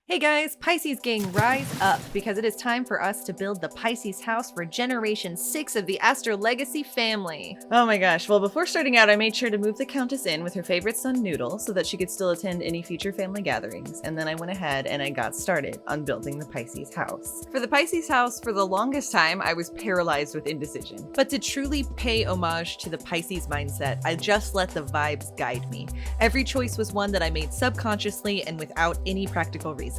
Hey guys, Pisces gang, rise up, because it is time for us to build the Pisces house for generation 6 of the Astrologacy family. Oh my gosh, well before starting out I made sure to move the Countess in with her favorite son Noodle so that she could still attend any future family gatherings, and then I went ahead and I got started on building the Pisces house. For the Pisces house, for the longest time I was paralyzed with indecision. But to truly pay homage to the Pisces mindset, I just let the vibes guide me. Every choice was one that I made subconsciously and without any practical reason.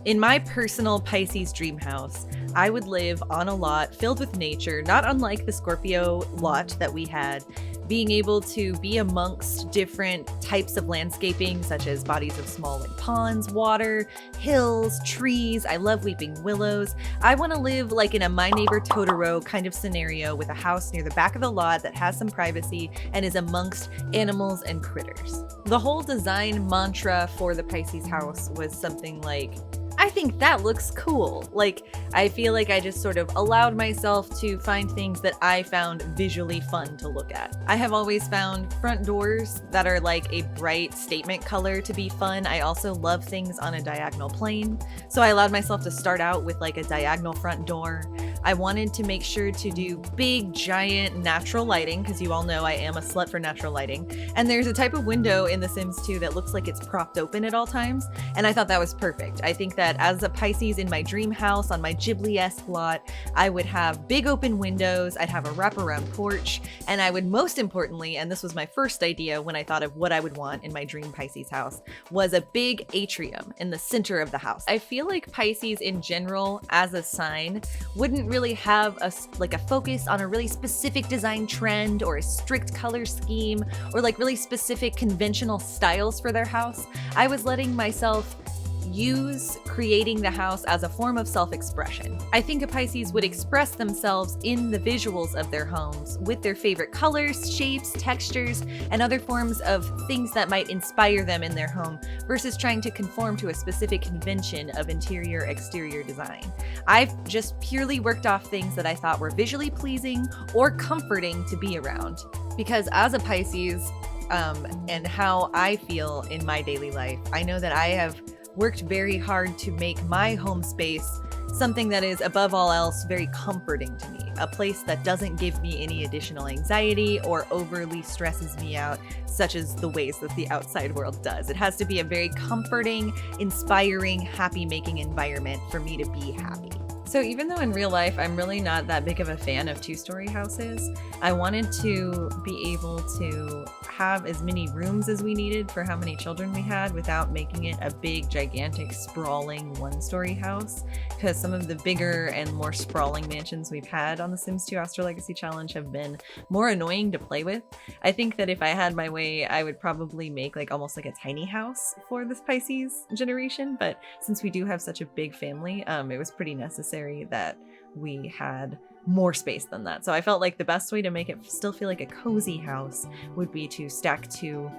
In my personal Pisces dream house, I would live on a lot filled with nature, not unlike the Scorpio lot that we had, being able to be amongst different types of landscaping, such as bodies of small like ponds, water, hills, trees. I love weeping willows. I want to live like in a My Neighbor Totoro kind of scenario with a house near the back of the lot that has some privacy and is amongst animals and critters. The whole design mantra for the Pisces house was something like, I think that looks cool. Like, I feel like I just sort of allowed myself to find things that I found visually fun to look at. I have always found front doors that are like a bright statement color to be fun. I also love things on a diagonal plane, so I allowed myself to start out with like a diagonal front door. I wanted to make sure to do big, giant natural lighting, because you all know I am a slut for natural lighting. And there's a type of window in The Sims 2 that looks like it's propped open at all times, and I thought that was perfect. I think that as a Pisces in my dream house on my Ghibli-esque lot, I would have big open windows, I'd have a wraparound porch, and I would most importantly, and this was my first idea when I thought of what I would want in my dream Pisces house, was a big atrium in the center of the house. I feel like Pisces in general as a sign wouldn't really have a focus on a really specific design trend or a strict color scheme or like really specific conventional styles for their house. I was letting myself use creating the house as a form of self-expression. I think a Pisces would express themselves in the visuals of their homes with their favorite colors, shapes, textures, and other forms of things that might inspire them in their home versus trying to conform to a specific convention of interior-exterior design. I've just purely worked off things that I thought were visually pleasing or comforting to be around. Because as a Pisces, and how I feel in my daily life, I know that I have worked very hard to make my home space something that is above all else very comforting to me, a place that doesn't give me any additional anxiety or overly stresses me out, such as the ways that the outside world does. It has to be a very comforting, inspiring, happy-making environment for me to be happy. So even though in real life I'm really not that big of a fan of two-story houses, I wanted to be able to have as many rooms as we needed for how many children we had without making it a big, gigantic, sprawling one-story house, because some of the bigger and more sprawling mansions we've had on the Sims 2 Astrolegacy Challenge have been more annoying to play with. I think that if I had my way, I would probably make like almost like a tiny house for this Pisces generation, but since we do have such a big family, it was pretty necessary that we had more space than that. So I felt like the best way to make it still feel like a cozy house would be to stack two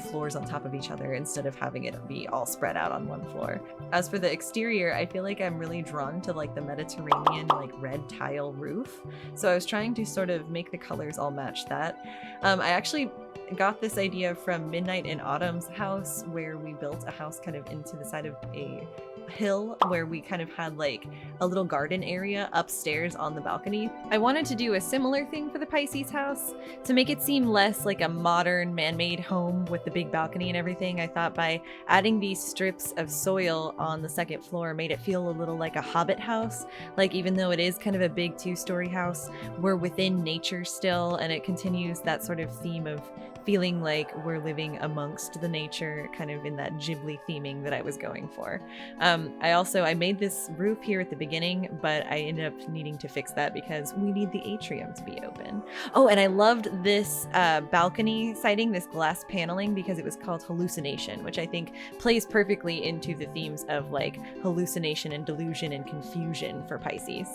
floors on top of each other instead of having it be all spread out on one floor. As for the exterior, I feel like I'm really drawn to like the Mediterranean like red tile roof. So I was trying to sort of make the colors all match that. I actually got this idea from Midnight in Autumn's house, where we built a house kind of into the side of a hill where we kind of had like a little garden area upstairs on the balcony. I wanted to do a similar thing for the Pisces house to make it seem less like a modern man-made home with the big balcony and everything. I thought by adding these strips of soil on the second floor made it feel a little like a hobbit house. Like even though it is kind of a big two-story house, we're within nature still, and it continues that sort of theme of feeling like we're living amongst the nature, kind of in that Ghibli theming that I was going for. I made this roof here at the beginning, but I ended up needing to fix that because we need the atrium to be open. Oh, and I loved this balcony siding, this glass paneling, because it was called Hallucination, which I think plays perfectly into the themes of like hallucination and delusion and confusion for Pisces.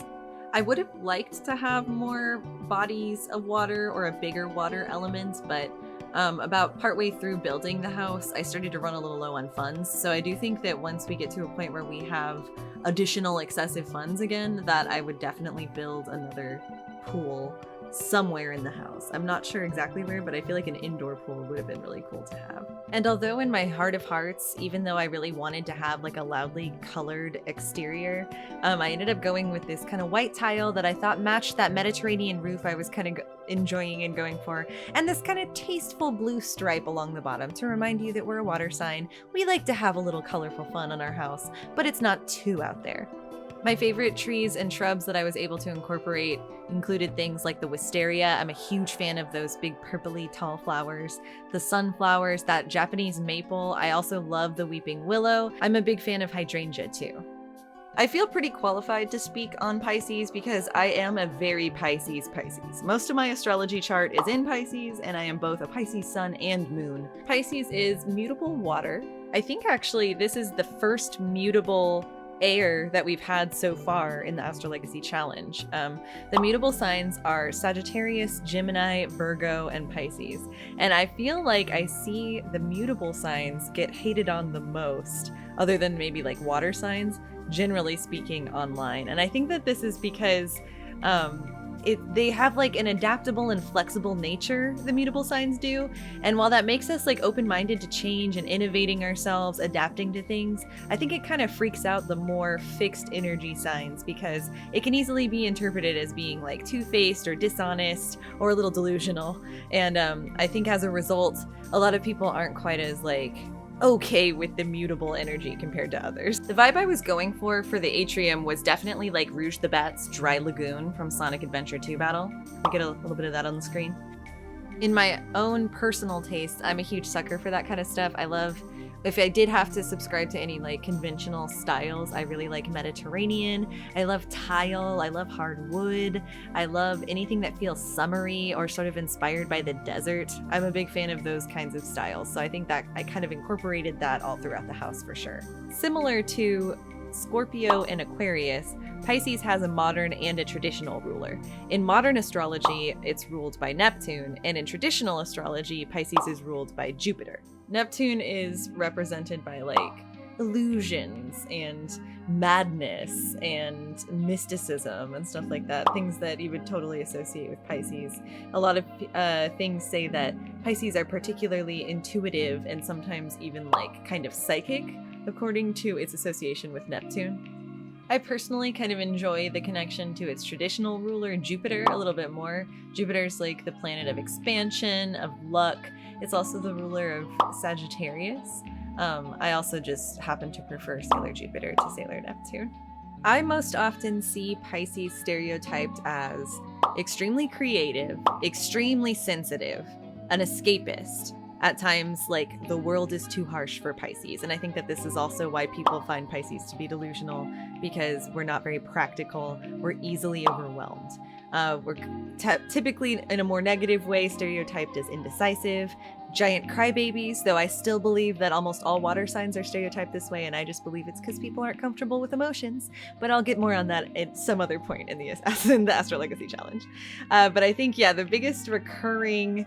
I would have liked to have more bodies of water or a bigger water element, but about partway through building the house, I started to run a little low on funds. So I do think that once we get to a point where we have additional excessive funds again, that I would definitely build another pool somewhere in the house. I'm not sure exactly where, but I feel like an indoor pool would have been really cool to have. And although in my heart of hearts, even though I really wanted to have like a loudly colored exterior, I ended up going with this kind of white tile that I thought matched that Mediterranean roof I was kind of enjoying and going for, and this kind of tasteful blue stripe along the bottom to remind you that we're a water sign. We like to have a little colorful fun on our house, but it's not too out there. My favorite trees and shrubs that I was able to incorporate included things like the wisteria. I'm a huge fan of those big purpley tall flowers, the sunflowers, that Japanese maple. I also love the weeping willow. I'm a big fan of hydrangea too. I feel pretty qualified to speak on Pisces because I am a very Pisces. Most of my astrology chart is in Pisces, and I am both a Pisces sun and moon. Pisces is mutable water. I think actually this is the first mutable air that we've had so far in the Astrologacy challenge. The mutable signs are Sagittarius, Gemini, Virgo, and Pisces. And I feel like I see the mutable signs get hated on the most, other than maybe like water signs, generally speaking online. And I think that this is because they have like an adaptable and flexible nature, the mutable signs do. And while that makes us like open-minded to change and innovating ourselves, adapting to things, I think it kind of freaks out the more fixed energy signs because it can easily be interpreted as being like two-faced or dishonest or a little delusional. And I think as a result, a lot of people aren't quite as like okay with the mutable energy compared to others. The vibe I was going for the atrium was definitely like Rouge the Bat's Dry Lagoon from Sonic Adventure 2 Battle. We get a little bit of that on the screen. In my own personal taste, I'm a huge sucker for that kind of stuff. I love, if I did have to subscribe to any like conventional styles, I really like Mediterranean. I love tile. I love hardwood. I love anything that feels summery or sort of inspired by the desert. I'm a big fan of those kinds of styles. So I think that I kind of incorporated that all throughout the house for sure. Similar to Scorpio and Aquarius, Pisces has a modern and a traditional ruler. In modern astrology, it's ruled by Neptune, and in traditional astrology, Pisces is ruled by Jupiter. Neptune is represented by like illusions and madness and mysticism and stuff like that, things that you would totally associate with Pisces. A lot of things say that Pisces are particularly intuitive and sometimes even like kind of psychic, according to its association with Neptune. I personally kind of enjoy the connection to its traditional ruler, Jupiter, a little bit more. Jupiter's like the planet of expansion, of luck. It's also the ruler of Sagittarius. I also just happen to prefer Sailor Jupiter to Sailor Neptune. I most often see Pisces stereotyped as extremely creative, extremely sensitive, an escapist. At times, like, the world is too harsh for Pisces. And I think that this is also why people find Pisces to be delusional, because we're not very practical. We're easily overwhelmed. We're typically, in a more negative way, stereotyped as indecisive, giant crybabies, though I still believe that almost all water signs are stereotyped this way, and I just believe it's because people aren't comfortable with emotions. But I'll get more on that at some other point in the Astrolegacy challenge. But I think, yeah, the biggest recurring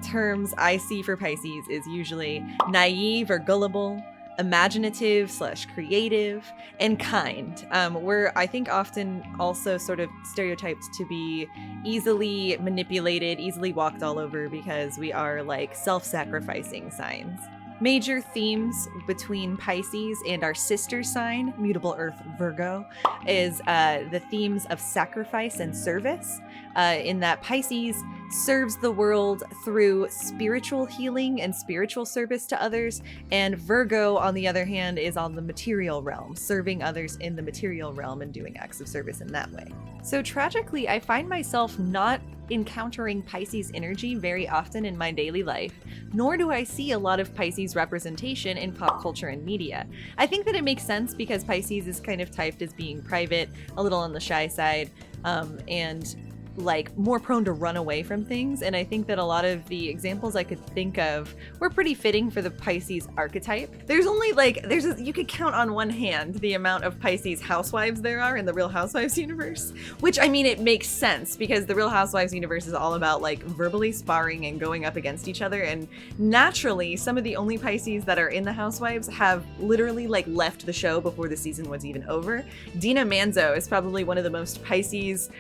terms I see for Pisces is usually naive or gullible, imaginative / creative, and kind. We're, I think, often also sort of stereotyped to be easily manipulated, easily walked all over, because we are like self-sacrificing signs. Major themes between Pisces and our sister sign, mutable earth Virgo, is the themes of sacrifice and service, in that Pisces serves the world through spiritual healing and spiritual service to others, and Virgo, on the other hand, is on the material realm, serving others in the material realm and doing acts of service in that way. So tragically, I find myself not encountering Pisces energy very often in my daily life, nor do I see a lot of Pisces representation in pop culture and media. I think that it makes sense because Pisces is kind of typed as being private, a little on the shy side, and like more prone to run away from things. And I think that a lot of the examples I could think of were pretty fitting for the Pisces archetype. There's only like, you could count on one hand the amount of Pisces housewives there are in the Real Housewives universe, which, I mean, it makes sense because the Real Housewives universe is all about like verbally sparring and going up against each other. And naturally, some of the only Pisces that are in the Housewives have literally like left the show before the season was even over. Dina Manzo is probably one of the most Pisces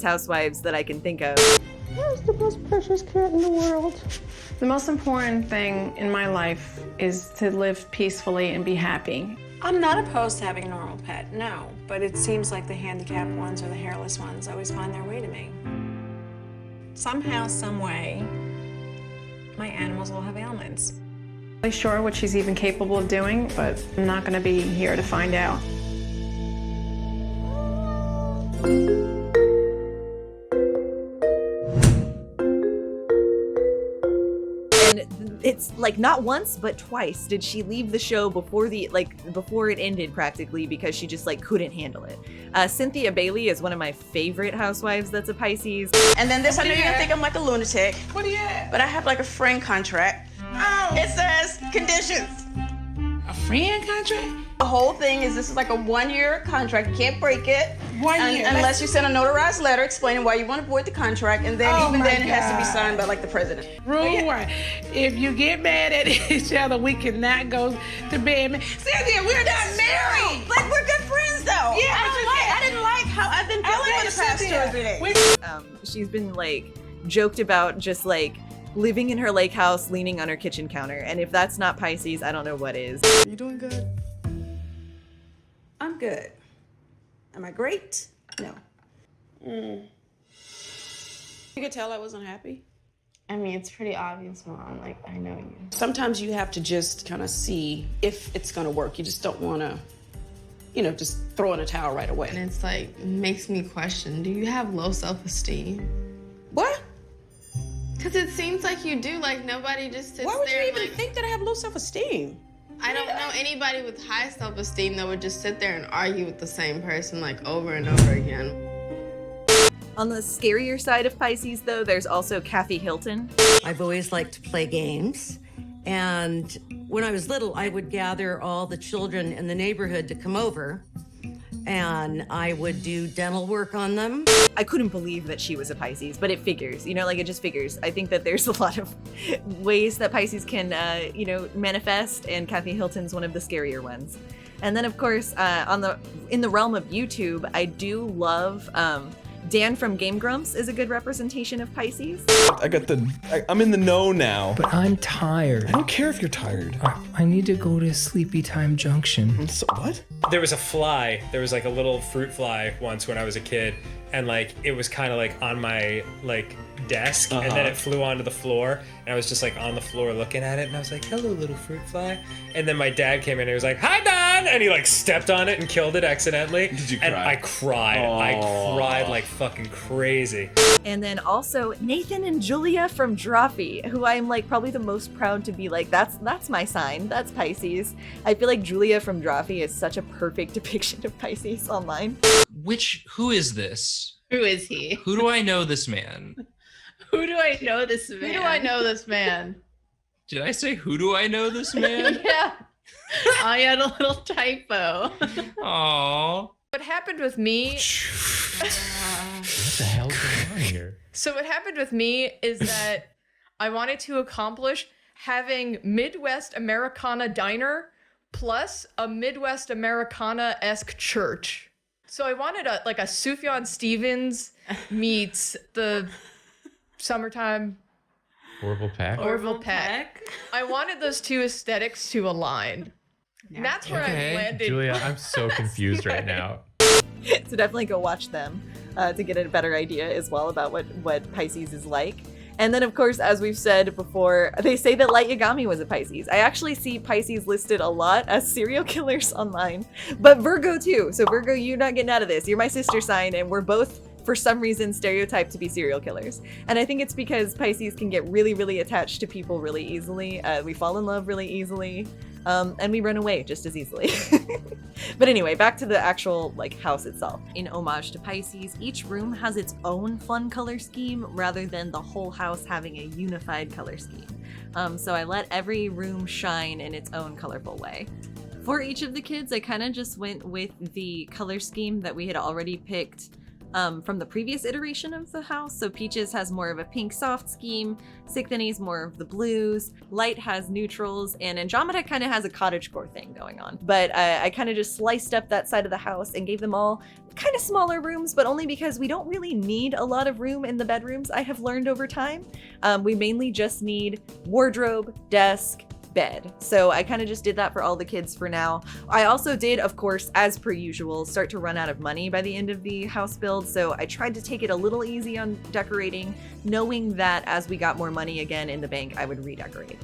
housewives housewives that I can think of. Who's the most precious cat in the world? The most important thing in my life is to live peacefully and be happy. I'm not opposed to having a normal pet, no, but it seems like the handicapped ones or the hairless ones always find their way to me. Somehow, some way, my animals will have ailments. I'm not sure what she's even capable of doing, but I'm not going to be here to find out. It's like not once but twice did she leave the show before it ended practically because she just like couldn't handle it. Cynthia Bailey is one of my favorite housewives that's a Pisces. And then this, I know you're gonna think I'm like a lunatic. What do you have? But I have like a friend contract. Oh. It says conditions. A friend contract? The whole thing is this is like a 1-year contract. You can't break it. 1 year? Unless you send a notarized letter explaining why you want to void the contract, and then Oh even my then it has to be God. signed by like the president. Rule 1. If you get mad at each other, we cannot go to bed. Cynthia, we're not married. Like we're good friends though. Yeah, I didn't like how I've been feeling for the past 2 or 3 days. She's been like joked about just like living in her lake house, leaning on her kitchen counter. And if that's not Pisces, I don't know what is. You doing good? I'm good. Am I great? No. You could tell I wasn't happy. I mean, it's pretty obvious, Mom. Like, I know you. Sometimes you have to just kind of see if it's going to work. You just don't want to, just throw in a towel right away. And it's like, makes me question, do you have low self-esteem? What? Because it seems like you do. Like, nobody just sits Why would there you and, even like, think that I have low self-esteem? I don't know anybody with high self-esteem that would just sit there and argue with the same person, like, over and over again. On the scarier side of Pisces, though, there's also Kathy Hilton. I've always liked to play games. And when I was little, I would gather all the children in the neighborhood to come over. And I would do dental work on them. I couldn't believe that she was a Pisces, but it figures, like it just figures. I think that there's a lot of ways that Pisces can, manifest, and Kathy Hilton's one of the scarier ones. And then, of course, in the realm of YouTube, I do love Dan from Game Grumps is a good representation of Pisces. I'm in the know now. But I'm tired. I don't care if you're tired. I need to go to Sleepy Time Junction. So, what? There was a fly. There was like a little fruit fly once when I was a kid, and like it was kind of like on my like desk, and then it flew onto the floor, and I was just like on the floor looking at it, and I was like, "Hello, little fruit fly." And then my dad came in and he was like, "Hi, Don," and he like stepped on it and killed it accidentally. Did you cry? And I cried. Aww. I cried like fucking crazy. And then also Nathan and Julia from Drawfee, who I'm like probably the most proud to be like, that's my sign. That's Pisces. I feel like Julia from Drawfee is such a perfect depiction of Pisces online. Who is this? Who is he? Who do I know this man? Who do I know this man? Who do I know this man? Did I say who do I know this man? Yeah. I had a little typo. Aww. What happened with me... What the hell's going on here? So what happened with me is that I wanted to accomplish having Midwest Americana diner plus a Midwest Americana-esque church. So I wanted a Sufjan Stevens meets the summertime Orville Peck? Orville Peck. I wanted those two aesthetics to align. And that's where I landed. Julia, I'm so confused right now. So definitely go watch them to get a better idea as well about what Pisces is like. And then, of course, as we've said before, they say that Light Yagami was a Pisces. I actually see Pisces listed a lot as serial killers online, but Virgo too. So Virgo, you're not getting out of this. You're my sister sign, and we're both, for some reason, stereotyped to be serial killers. And I think it's because Pisces can get really, really attached to people really easily. We fall in love really easily, and we run away just as easily. But anyway, back to the actual house itself. In homage to Pisces, each room has its own fun color scheme rather than the whole house having a unified color scheme. So I let every room shine in its own colorful way. For each of the kids, I kind of just went with the color scheme that we had already picked from the previous iteration of the house. So Peaches has more of a pink soft scheme, Siktani's more of the blues, Light has neutrals, and Andromeda kind of has a cottagecore thing going on. But I kind of just sliced up that side of the house and gave them all kind of smaller rooms, but only because we don't really need a lot of room in the bedrooms, I have learned over time. We mainly just need wardrobe, desk, bed. So I kind of just did that for all the kids for now. I also did, of course, as per usual, start to run out of money by the end of the house build. So I tried to take it a little easy on decorating, knowing that as we got more money again in the bank, I would redecorate.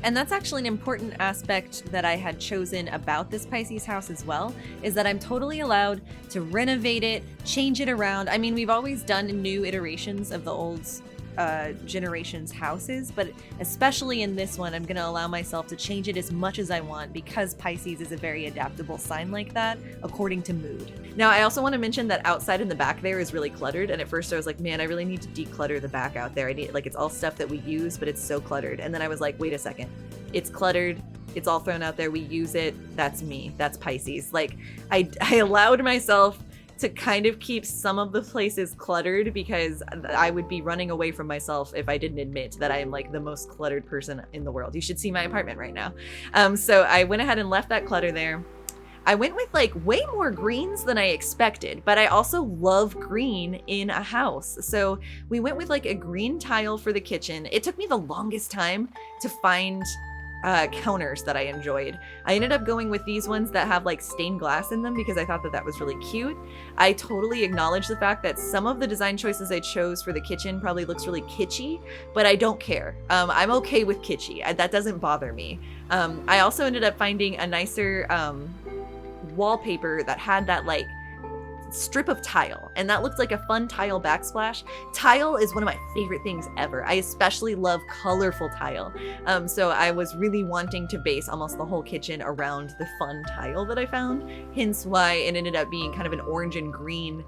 And that's actually an important aspect that I had chosen about this Pisces house as well, is that I'm totally allowed to renovate it, change it around. I mean, we've always done new iterations of the old generation's houses, but especially in this one, I'm going to allow myself to change it as much as I want because Pisces is a very adaptable sign like that, according to mood. Now, I also want to mention that outside in the back there is really cluttered, and at first I was like, man, I really need to declutter the back out there. I need, like, it's all stuff that we use, but it's so cluttered. And then I was like, wait a second, it's cluttered. It's all thrown out there. We use it. That's me. That's Pisces. Like, I allowed myself to kind of keep some of the places cluttered because I would be running away from myself if I didn't admit that I am like the most cluttered person in the world. You should see my apartment right now. So I went ahead and left that clutter there. I went with like way more greens than I expected, but I also love green in a house. So we went with like a green tile for the kitchen. It took me the longest time to find counters that I enjoyed. I ended up going with these ones that have like stained glass in them because I thought that that was really cute. I totally acknowledge the fact that some of the design choices I chose for the kitchen probably looks really kitschy, but I don't care. I'm okay with kitschy. That doesn't bother me. I also ended up finding a nicer wallpaper that had that like strip of tile, and that looked like a fun tile backsplash. Tile is one of my favorite things ever. I especially love colorful tile. So I was really wanting to base almost the whole kitchen around the fun tile that I found, hence why it ended up being kind of an orange and green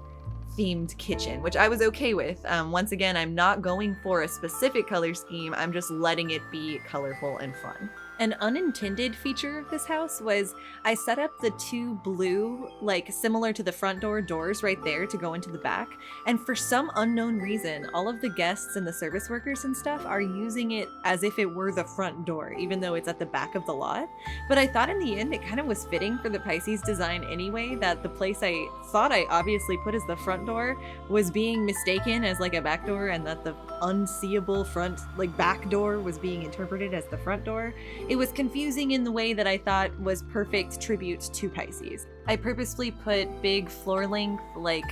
themed kitchen, which I was okay with. Once again, I'm not going for a specific color scheme. I'm just letting it be colorful and fun. An unintended feature of this house was I set up the two blue, like similar to the front door doors right there to go into the back. And for some unknown reason, all of the guests and the service workers and stuff are using it as if it were the front door, even though it's at the back of the lot. But I thought in the end, it kind of was fitting for the Pisces design anyway, that the place I thought I obviously put as the front door was being mistaken as like a back door, and that the unseeable front, like back door, was being interpreted as the front door. It was confusing in the way that I thought was perfect tribute to Pisces. I purposefully put big floor length, like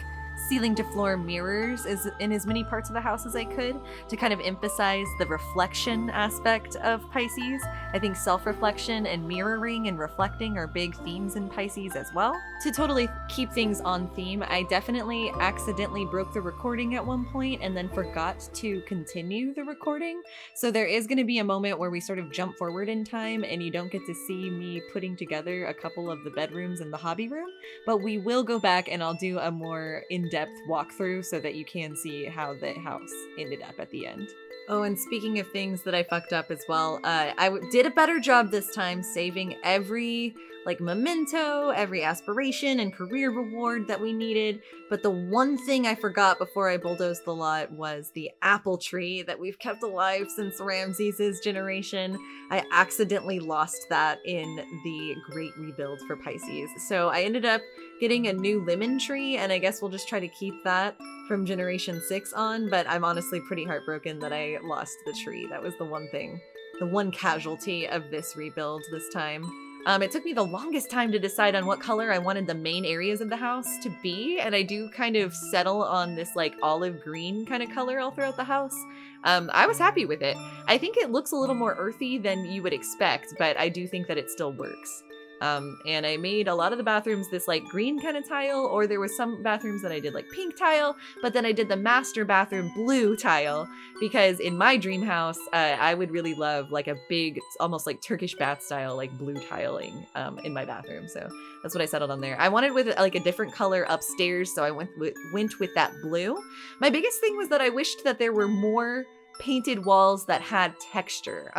ceiling to floor mirrors in as many parts of the house as I could to kind of emphasize the reflection aspect of Pisces. I think self-reflection and mirroring and reflecting are big themes in Pisces as well. To totally keep things on theme, I definitely accidentally broke the recording at one point and then forgot to continue the recording. So there is going to be a moment where we sort of jump forward in time and you don't get to see me putting together a couple of the bedrooms and the hobby room, but we will go back and I'll do a more in-depth walkthrough so that you can see how the house ended up at the end. Oh, and speaking of things that I fucked up as well, I did a better job this time saving every like memento, every aspiration and career reward that we needed. But the one thing I forgot before I bulldozed the lot was the apple tree that we've kept alive since Ramses' generation. I accidentally lost that in the Great Rebuild for Pisces. So I ended up getting a new lemon tree, and I guess we'll just try to keep that from Generation 6 on, but I'm honestly pretty heartbroken that I lost the tree. That was the one thing, the one casualty of this rebuild this time. It took me the longest time to decide on what color I wanted the main areas of the house to be, and I do kind of settle on this like olive green kind of color all throughout the house. I was happy with it. I think it looks a little more earthy than you would expect, but I do think that it still works. And I made a lot of the bathrooms this like green kind of tile, or there was some bathrooms that I did like pink tile, but then I did the master bathroom blue tile because in my dream house, I would really love like a big, almost like Turkish bath style, like blue tiling in my bathroom. So that's what I settled on there. I wanted with like a different color upstairs, so I went with that blue. My biggest thing was that I wished that there were more painted walls that had texture.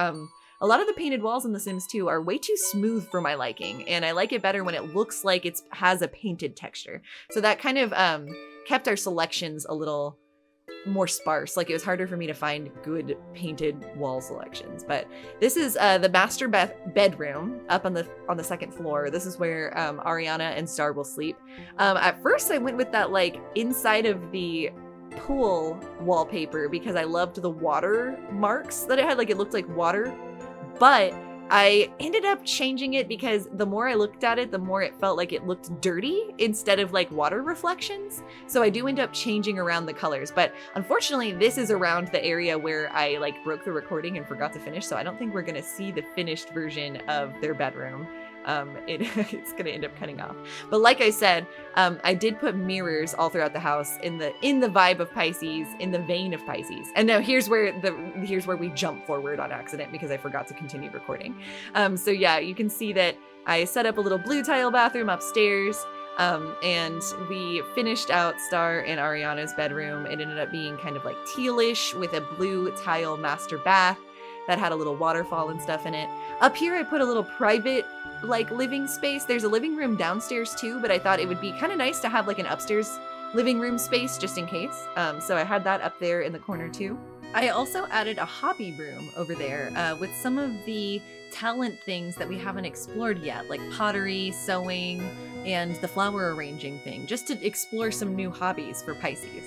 A lot of the painted walls in The Sims 2 are way too smooth for my liking, and I like it better when it looks like it has a painted texture. So that kind of kept our selections a little more sparse. Like, it was harder for me to find good painted wall selections. But this is the master bedroom up on the second floor. This is where Ariana and Star will sleep. At first I went with that like inside of the pool wallpaper because I loved the water marks that it had. Like, it looked like water, but I ended up changing it because the more I looked at it, the more it felt like it looked dirty instead of like water reflections. So I do end up changing around the colors. But unfortunately, this is around the area where I like broke the recording and forgot to finish. So I don't think we're gonna see the finished version of their bedroom. It's gonna end up cutting off. But like I said, I did put mirrors all throughout the house in the vibe of Pisces, in the vein of Pisces. And now here's where we jump forward on accident because I forgot to continue recording. So yeah, you can see that I set up a little blue tile bathroom upstairs. And we finished out Star and Ariana's bedroom. It ended up being kind of like tealish with a blue tile master bath that had a little waterfall and stuff in it. Up here, I put a little private like living space. There's a living room downstairs too, but I thought it would be kind of nice to have like an upstairs living room space just in case. So I had that up there in the corner too. I also added a hobby room over there with some of the talent things that we haven't explored yet, like pottery, sewing, and the flower arranging thing, just to explore some new hobbies for Pisces.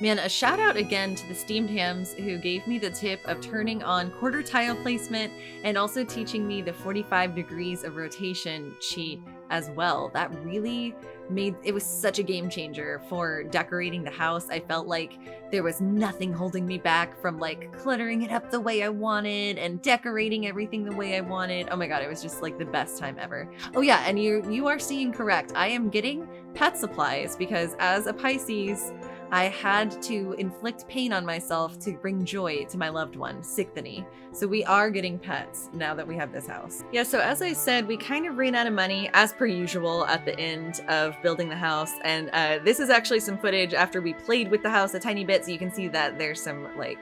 Man, a shout out again to the Steamed Hams who gave me the tip of turning on quarter tile placement and also teaching me the 45 degrees of rotation cheat as well. That really it was such a game changer for decorating the house. I felt like there was nothing holding me back from like cluttering it up the way I wanted and decorating everything the way I wanted. Oh my god, it was just like the best time ever. Oh yeah, and you are seeing correct. I am getting pet supplies because as a Pisces, I had to inflict pain on myself to bring joy to my loved one, Sichthony. So we are getting pets now that we have this house. Yeah, so as I said, we kind of ran out of money as per usual at the end of building the house. And this is actually some footage after we played with the house a tiny bit. So you can see that there's some like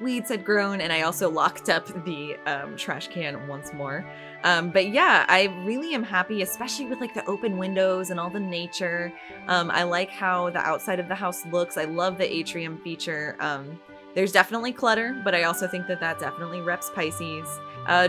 weeds had grown, and I also locked up the trash can once more. But yeah, I really am happy, especially with like the open windows and all the nature. I like how the outside of the house looks. I love the atrium feature. There's definitely clutter, but I also think that definitely reps Pisces.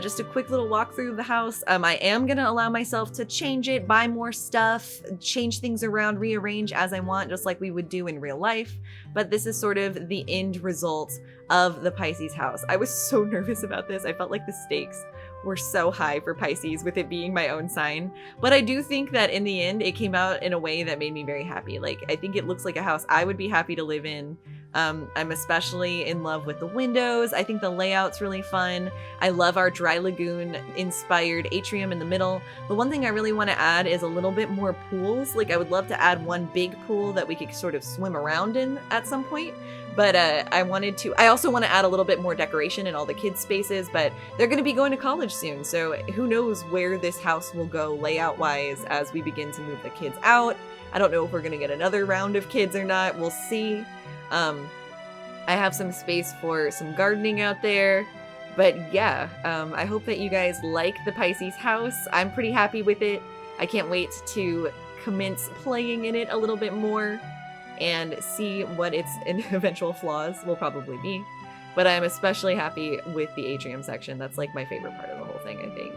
Just a quick little walk through the house. I am gonna allow myself to change it, buy more stuff, change things around, rearrange as I want, just like we would do in real life. But this is sort of the end result of the Pisces house. I was so nervous about this. I felt like the stakes were so high for Pisces with it being my own sign. But I do think that in the end, it came out in a way that made me very happy. Like, I think it looks like a house I would be happy to live in. I'm especially in love with the windows. I think the layout's really fun. I love our Dry Lagoon inspired atrium in the middle. The one thing I really want to add is a little bit more pools. Like, I would love to add one big pool that we could sort of swim around in at some point. But I also want to add a little bit more decoration in all the kids' spaces, but they're going to be going to college soon. So who knows where this house will go layout wise as we begin to move the kids out. I don't know if we're going to get another round of kids or not. We'll see. I have some space for some gardening out there, but yeah, I hope that you guys like the Pisces house. I'm pretty happy with it. I can't wait to commence playing in it a little bit more and see what its eventual flaws will probably be. But I'm especially happy with the atrium section. That's like my favorite part of the whole thing, I think.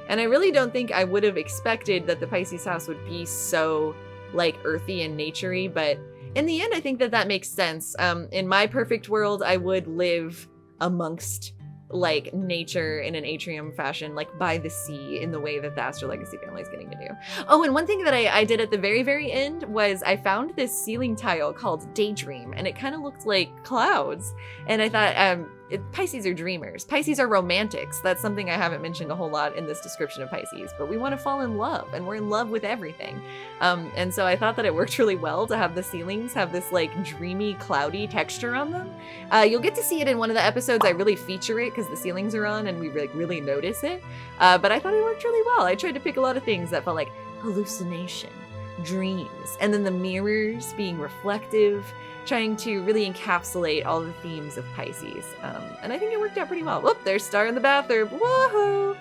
And I really don't think I would have expected that the Pisces house would be so like earthy and naturey, but in the end, I think that makes sense. In my perfect world, I would live amongst like nature in an atrium fashion, like by the sea, in the way that the Astrolegacy family is getting to do. Oh, and one thing that I did at the very, very end was I found this ceiling tile called Daydream, and it kind of looked like clouds. And I thought, Pisces are dreamers. Pisces are romantics. That's something I haven't mentioned a whole lot in this description of Pisces, but we want to fall in love, and we're in love with everything. And so I thought that it worked really well to have the ceilings have this like dreamy, cloudy texture on them. You'll get to see it in one of the episodes. I really feature it because the ceilings are on and we really notice it. But I thought it worked really well. I tried to pick a lot of things that felt like hallucination, dreams. And then the mirrors being reflective, trying to really encapsulate all the themes of Pisces. And I think it worked out pretty well. Whoop, there's Star in the bathroom. Woohoo!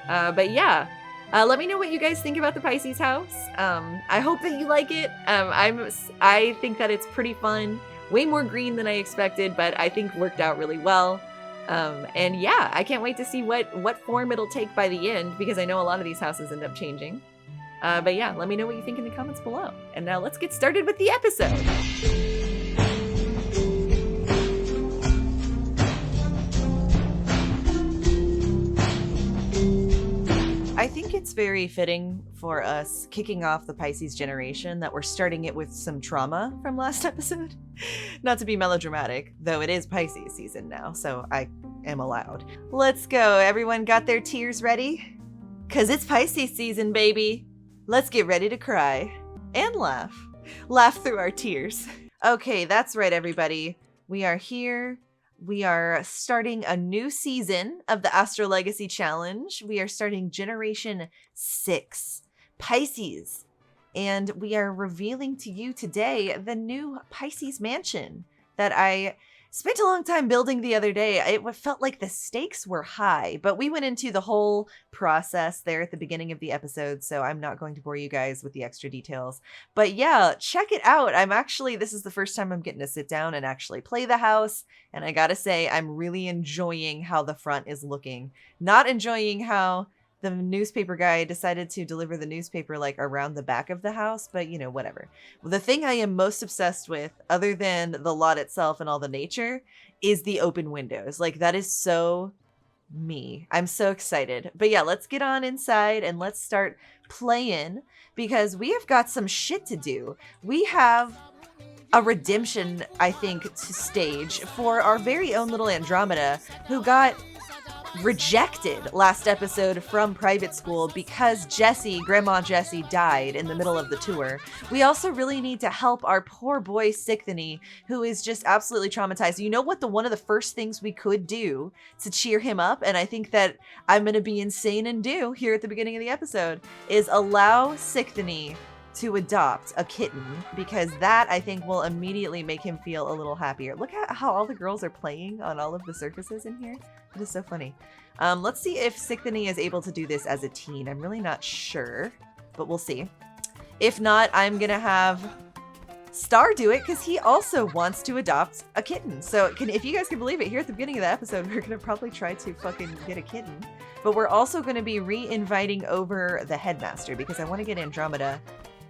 But yeah, let me know what you guys think about the Pisces house. I hope that you like it. I think that it's pretty fun. Way more green than I expected, but I think worked out really well. And yeah, I can't wait to see what form it'll take by the end, because I know a lot of these houses end up changing. But yeah, let me know what you think in the comments below. And now let's get started with the episode. I think it's very fitting for us kicking off the Pisces generation that we're starting it with some trauma from last episode. Not to be melodramatic, though it is Pisces season now, so I am allowed. Let's go. Everyone got their tears ready? 'Cause it's Pisces season, baby. Let's get ready to cry and laugh. Laugh through our tears. Okay, that's right, everybody. We are here. We are starting a new season of the Astrolegacy Challenge. We are starting Generation 6, Pisces. And we are revealing to you today the new Pisces mansion that I spent a long time building the other day. It felt like the stakes were high, but we went into the whole process there at the beginning of the episode, so I'm not going to bore you guys with the extra details. But yeah, check it out. This is the first time I'm getting to sit down and actually play the house, and I gotta say, I'm really enjoying how the front is looking. Not enjoying how the newspaper guy decided to deliver the newspaper like around the back of the house, but you know, whatever. The thing I am most obsessed with, other than the lot itself and all the nature, is the open windows. Like, that is so me. I'm so excited. But yeah, let's get on inside and let's start playing, because we have got some shit to do. We have a redemption, I think, to stage for our very own little Andromeda, who got rejected last episode from private school because Grandma Jessie died in the middle of the tour. We also really need to help our poor boy Sichthony, who is just absolutely traumatized. You know what? One of the first things we could do to cheer him up, and I think that I'm going to be insane and do here at the beginning of the episode, is allow Sichthony to adopt a kitten, because that, I think, will immediately make him feel a little happier. Look at how all the girls are playing on all of the surfaces in here. It is so funny. Let's see if Sichthony is able to do this as a teen. I'm really not sure, but we'll see. If not, I'm gonna have Star do it, because he also wants to adopt a kitten. So if you guys can believe it, here at the beginning of the episode, we're gonna probably try to fucking get a kitten. But we're also gonna be re-inviting over the headmaster, because I want to get Andromeda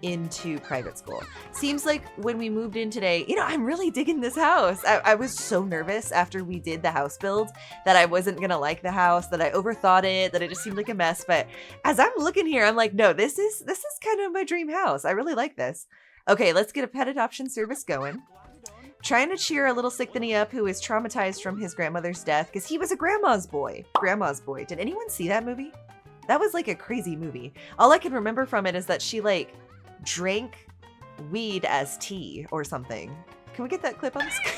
into private school. Seems like when we moved in today, you know, I'm really digging this house. I was so nervous after we did the house build that I wasn't gonna like the house, that I overthought it, that it just seemed like a mess. But as I'm looking here, I'm like, no, this is kind of my dream house. I really like this. Okay, let's get a pet adoption service going. Trying to cheer a little Sichthony up, who is traumatized from his grandmother's death, because he was a grandma's boy. Grandma's boy. Did anyone see that movie? That was like a crazy movie. All I can remember from it is that she like drank weed as tea or something. Can we get that clip on the screen?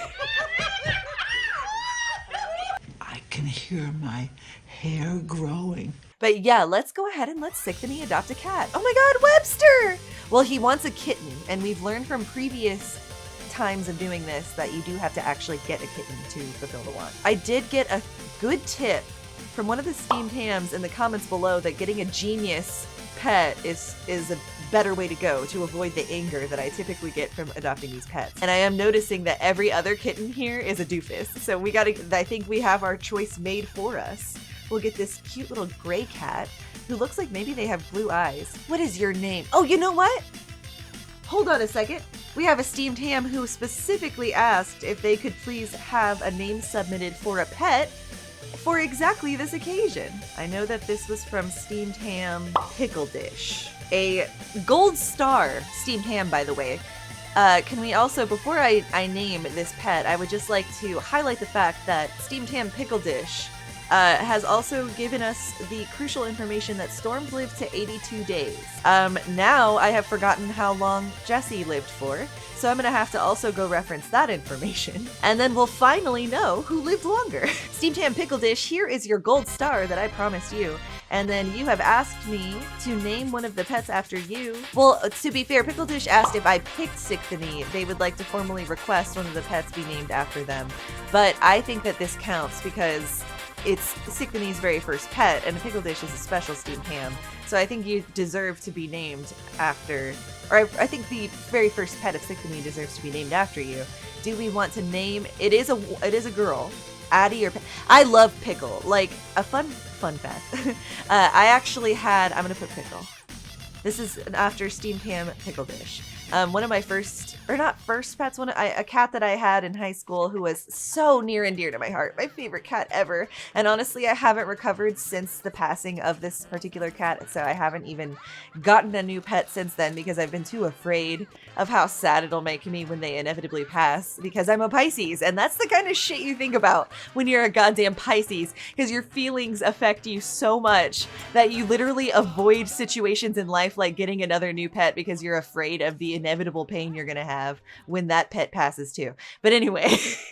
I can hear my hair growing. But yeah, let's go ahead and let Sichthony adopt a cat. Oh my god, Webster! Well, he wants a kitten, and we've learned from previous times of doing this that you do have to actually get a kitten to fulfill the want. I did get a good tip from one of the steamed hams in the comments below that getting a genius pet is a better way to go to avoid the anger that I typically get from adopting these pets. And I am noticing that every other kitten here is a doofus. So I think we have our choice made for us. We'll get this cute little gray cat who looks like maybe they have blue eyes. What is your name? Oh, you know what? Hold on a second. We have a steamed ham who specifically asked if they could please have a name submitted for a pet for exactly this occasion. I know that this was from Steamed Ham Pickle Dish. A gold star steamed ham, by the way. Can we also, before I name this pet, I would just like to highlight the fact that Steamed Ham Pickle Dish has also given us the crucial information that Storms lived to 82 days. Now I have forgotten how long Jessie lived for, so I'm gonna have to also go reference that information, and then we'll finally know who lived longer. Steamed Ham Pickle Dish, here is your gold star that I promised you. And then you have asked me to name one of the pets after you. Well, to be fair, Pickle Dish asked if I picked Siktony, they would like to formally request one of the pets be named after them. But I think that this counts because it's Siktony's very first pet, and Pickle Dish is a special steamed ham. So I think you deserve to be named after, or I think the very first pet of Siktony deserves to be named after you. Do we want to name? It is a girl. Addie or I love Pickle. Like a fun fact. I actually had. I'm gonna put Pickle. This is after steamed ham Pickle Dish. One of my first, or not first pets, a cat that I had in high school who was so near and dear to my heart. My favorite cat ever. And honestly, I haven't recovered since the passing of this particular cat. So I haven't even gotten a new pet since then because I've been too afraid of how sad it'll make me when they inevitably pass because I'm a Pisces. And that's the kind of shit you think about when you're a goddamn Pisces, because your feelings affect you so much that you literally avoid situations in life like getting another new pet because you're afraid of the inevitable pain you're gonna have when that pet passes too. But anyway, this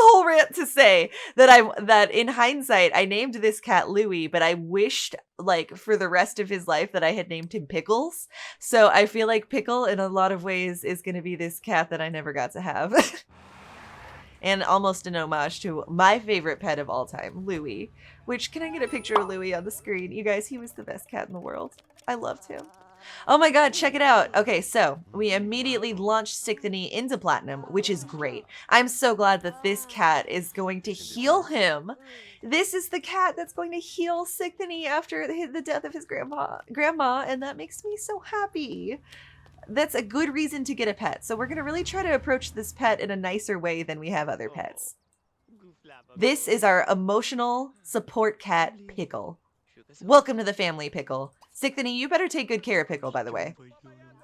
whole rant to say that in hindsight I named this cat Louie, but I wished like for the rest of his life that I had named him Pickles. So I feel like Pickle in a lot of ways is gonna be this cat that I never got to have. And almost an homage to my favorite pet of all time, Louie. Which, can I get a picture of Louie on the screen? You guys, he was the best cat in the world. I loved him. Oh my god, check it out. Okay, so we immediately launched Siktony into Platinum, which is great. I'm so glad that this cat is going to heal him. This is the cat that's going to heal Siktony after the death of his grandma, and that makes me so happy. That's a good reason to get a pet. So we're going to really try to approach this pet in a nicer way than we have other pets. This is our emotional support cat, Pickle. Welcome to the family, Pickle. Siktony, you better take good care of Pickle, by the way.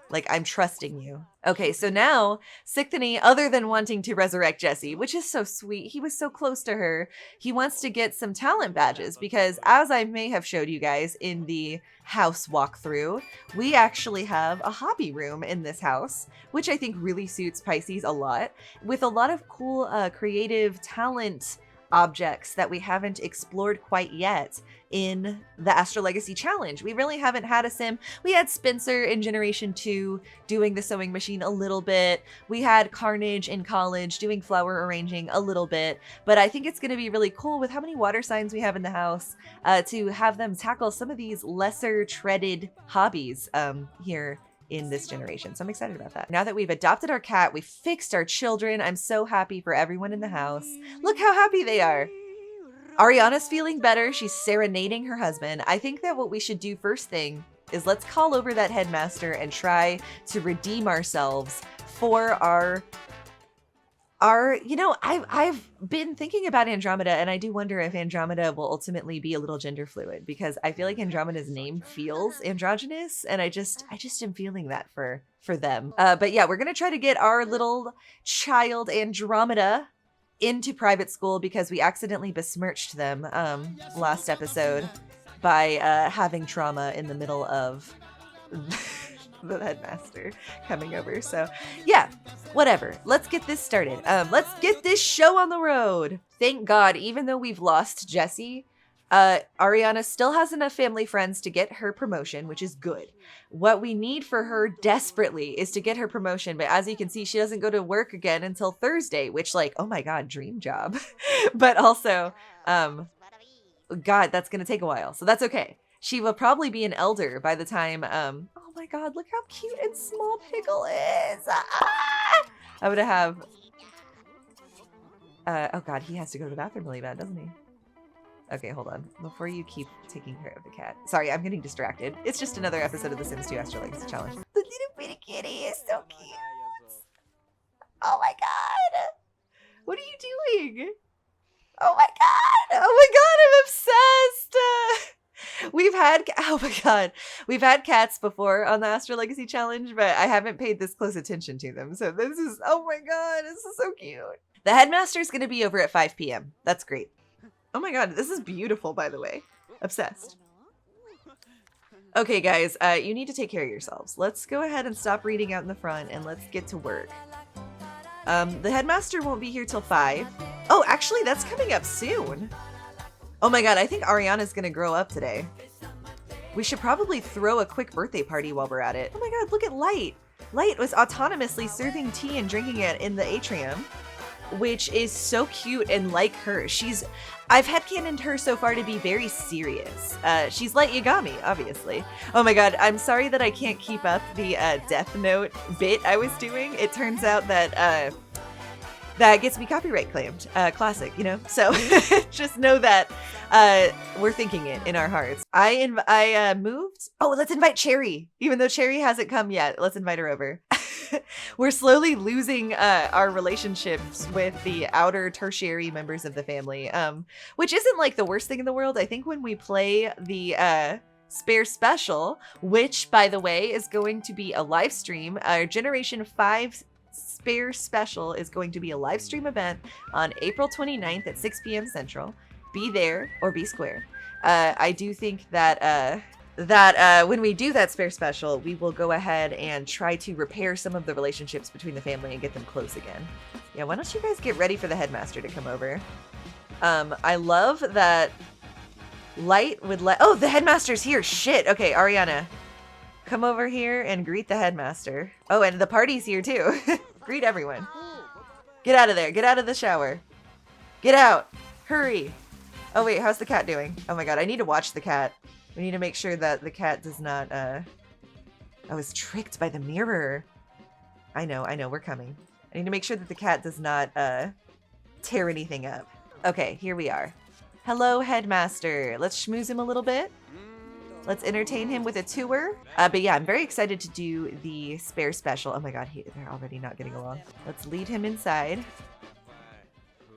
Like, I'm trusting you. Okay, so now, Siktony, other than wanting to resurrect Jessie, which is so sweet, he was so close to her, he wants to get some talent badges, because as I may have showed you guys in the house walkthrough, we actually have a hobby room in this house, which I think really suits Pisces a lot, with a lot of cool creative talent objects that we haven't explored quite yet in the Astrolegacy challenge. We really haven't had a sim. We had Spencer in Generation 2 doing the sewing machine a little bit. We had Carnage in college doing flower arranging a little bit. But I think it's going to be really cool with how many water signs we have in the house to have them tackle some of these lesser treaded hobbies here in this generation. So I'm excited about that. Now that we've adopted our cat, we fixed our children. I'm so happy for everyone in the house. Look how happy they are. Ariana's feeling better. She's serenading her husband. I think that what we should do first thing is let's call over that headmaster and try to redeem ourselves for our you know, I've been thinking about Andromeda, and I do wonder if Andromeda will ultimately be a little gender fluid, because I feel like Andromeda's name feels androgynous, and I just am feeling that for them. But yeah, we're gonna try to get our little child Andromeda into private school because we accidentally besmirched them last episode by having trauma in the middle of the headmaster coming over. So yeah, whatever. Let's get this started. Let's get this show on the road. Thank God, even though we've lost Jessie, Ariana still has enough family friends to get her promotion, which is good. What we need for her desperately is to get her promotion, but as you can see, she doesn't go to work again until Thursday, which, like, oh my God, dream job. But also, God, that's gonna take a while, so that's okay. She will probably be an elder by the time, oh my God, look how cute and small Pickle is. Ah! I'm gonna have, oh God, he has to go to the bathroom really bad, doesn't he? Okay, hold on. Before you keep taking care of the cat. Sorry, I'm getting distracted. It's just another episode of the Sims 2 Astrolegacy Challenge. The little bitty kitty is so cute. Oh my God. What are you doing? Oh my God. Oh my God, I'm obsessed. Oh my God. We've had cats before on the Astrolegacy Challenge, but I haven't paid this close attention to them. So this is, oh my God, this is so cute. The headmaster is going to be over at 5 p.m. That's great. Oh my God, this is beautiful, by the way. Obsessed. Okay, guys, you need to take care of yourselves. Let's go ahead and stop reading out in the front and let's get to work. The headmaster won't be here till 5. Oh, actually, that's coming up soon. Oh my god, I think Ariana's gonna grow up today. We should probably throw a quick birthday party while we're at it. Oh my god, look at Light. Light was autonomously serving tea and drinking it in the atrium, which is so cute and like her. I've headcanoned her so far to be very serious. She's Light Yagami, obviously. Oh my god, I'm sorry that I can't keep up the Death Note bit I was doing. It turns out that that gets me copyright claimed. Classic, you know? So just know that we're thinking it in our hearts. I moved. Oh, let's invite Cherry. Even though Cherry hasn't come yet, let's invite her over. We're slowly losing our relationships with the outer tertiary members of the family, which isn't like the worst thing in the world. I think when we play the Spare Special, which, by the way, is going to be a live stream, our Generation 5 Spare Special is going to be a live stream event on April 29th at 6 p.m. Central. Be there or be square. I do think that when we do that Spare Special, we will go ahead and try to repair some of the relationships between the family and get them close again. Yeah, why don't you guys get ready for the headmaster to come over? I love that Light would oh, the headmaster's here. Shit. Okay, Ariana, come over here and greet the headmaster. Oh, and the party's here too. Greet everyone. Get out of there. Get out of the shower. Get out. Hurry. Oh wait, how's the cat doing? Oh my god, I need to watch the cat. We need to make sure that the cat does not, I was tricked by the mirror. I know, we're coming. I need to make sure that the cat does not, tear anything up. Okay, here we are. Hello, headmaster. Let's schmooze him a little bit. Let's entertain him with a tour. But yeah, I'm very excited to do the Spare Special. Oh my god, they're already not getting along. Let's lead him inside.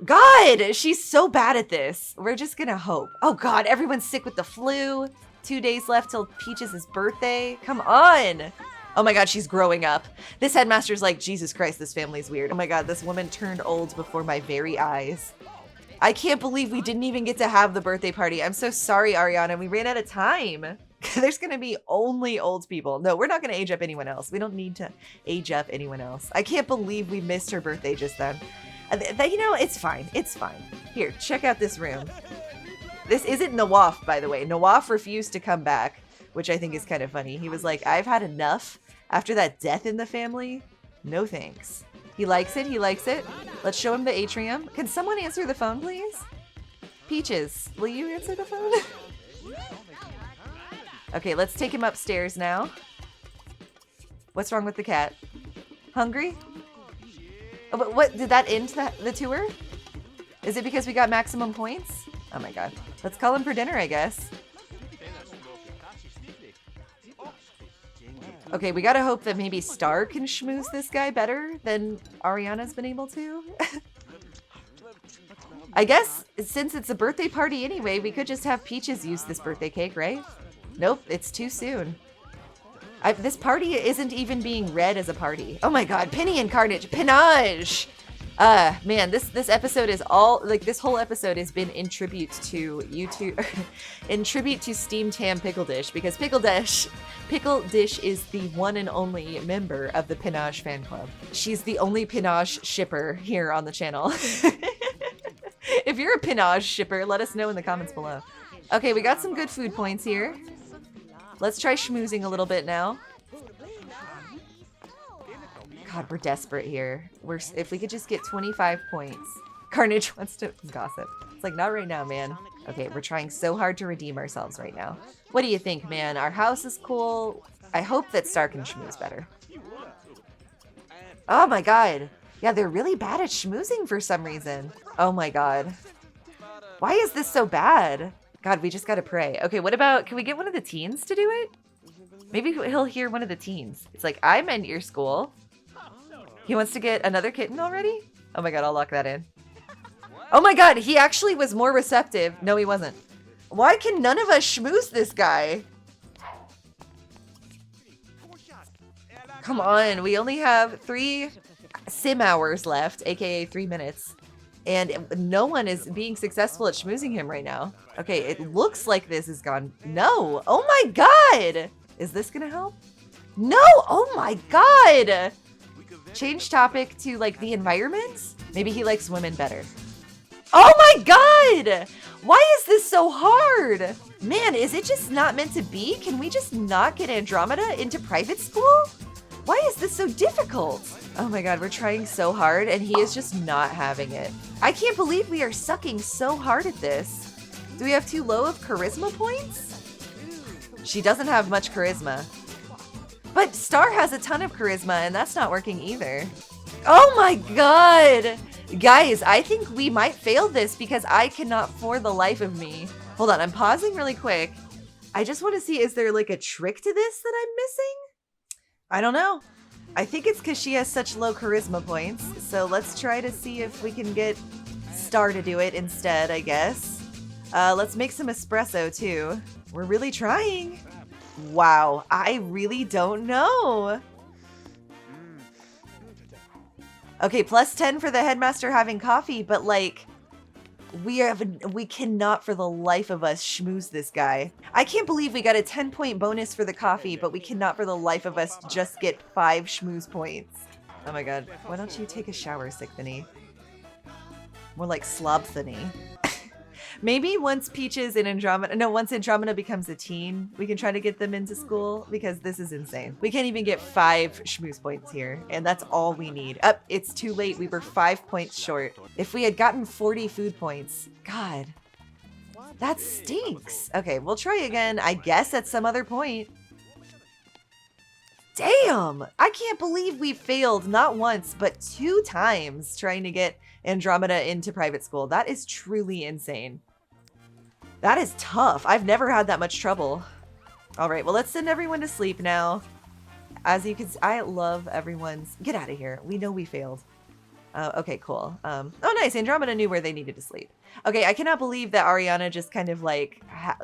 God, she's so bad at this. We're just gonna hope. Oh god, everyone's sick with the flu. 2 days left till Peaches' birthday. Come on. Oh my god, she's growing up. This headmaster's like, Jesus Christ, this family's weird. Oh my god, this woman turned old before my very eyes. I can't believe we didn't even get to have the birthday party. I'm so sorry, Ariana. We ran out of time. There's going to be only old people. No, we're not going to age up anyone else. We don't need to age up anyone else. I can't believe we missed her birthday just then. You know, it's fine. It's fine. Here, check out this room. This isn't Nawaf, by the way. Nawaf refused to come back, which I think is kind of funny. He was like, I've had enough after that death in the family. No thanks. He likes it. He likes it. Let's show him the atrium. Can someone answer the phone, please? Peaches, will you answer the phone? Okay, let's take him upstairs now. What's wrong with the cat? Hungry? Oh, but what, did that end the tour? Is it because we got maximum points? Oh my god. Let's call him for dinner, I guess. Okay, we gotta hope that maybe Star can schmooze this guy better than Ariana's been able to. I guess, since it's a birthday party anyway, we could just have Peaches use this birthday cake, right? Nope, it's too soon. This party isn't even being read as a party. Oh my god, Penny and Carnage, Panache! Man, this episode is all, like, this whole episode has been in tribute to YouTube, in tribute to Steam Tam Pickle Dish, because Pickle Dish is the one and only member of the Panache fan club. She's the only Panache shipper here on the channel. If you're a Panache shipper, let us know in the comments below. Okay, we got some good food points here. Let's try schmoozing a little bit now. God, we're desperate here. If we could just get 25 points. Carnage wants to gossip. It's like, not right now, man. Okay, we're trying so hard to redeem ourselves right now. What do you think, man? Our house is cool. I hope that Star can schmooze better. Oh my god. Yeah, they're really bad at schmoozing for some reason. Oh my god. Why is this so bad? God, we just gotta pray. Okay, what about, can we get one of the teens to do it? Maybe he'll hear one of the teens. It's like, I'm in your school. He wants to get another kitten already? Oh my god, I'll lock that in. Oh my god, he actually was more receptive. No, he wasn't. Why can none of us schmooze this guy? Come on, we only have 3 sim hours left, aka 3 minutes. And no one is being successful at schmoozing him right now. Okay, it looks like this is gone. No! Oh my god! Is this gonna help? No! Oh my god! Change topic to, like, the environment? Maybe he likes women better. Oh my god! Why is this so hard? Man, is it just not meant to be? Can we just not get Andromeda into private school? Why is this so difficult? Oh my god, we're trying so hard and he is just not having it. I can't believe we are sucking so hard at this. Do we have too low of charisma points? She doesn't have much charisma. But Star has a ton of charisma and that's not working either. Oh my god! Guys, I think we might fail this because I cannot for the life of me. Hold on, I'm pausing really quick. I just want to see, is there like a trick to this that I'm missing? I don't know. I think it's because she has such low charisma points. So let's try to see if we can get Star to do it instead, I guess. Let's make some espresso too. We're really trying. Wow, I really don't know. Okay, plus 10 for the headmaster having coffee, but like, we cannot for the life of us schmooze this guy. I can't believe we got a 10-point bonus for the coffee, but we cannot for the life of us just get 5 schmooze points. Oh my god, why don't you take a shower, Sickthany? More like Slobthany. Maybe once Peaches and Andromeda, no, once Andromeda becomes a teen, we can try to get them into school because this is insane. We can't even get 5 schmooze points here, and that's all we need. It's too late. We were 5 points short. If we had gotten 40 food points, God, that stinks. Okay, we'll try again, I guess at some other point. Damn, I can't believe we failed not once, but 2 times trying to get Andromeda into private school. That is truly insane. That is tough. I've never had that much trouble. All right, well, let's send everyone to sleep now. As you can see, I love everyone's... Get out of here. We know we failed. Okay, cool. Oh, nice. Andromeda knew where they needed to sleep. Okay, I cannot believe that Ariana just kind of like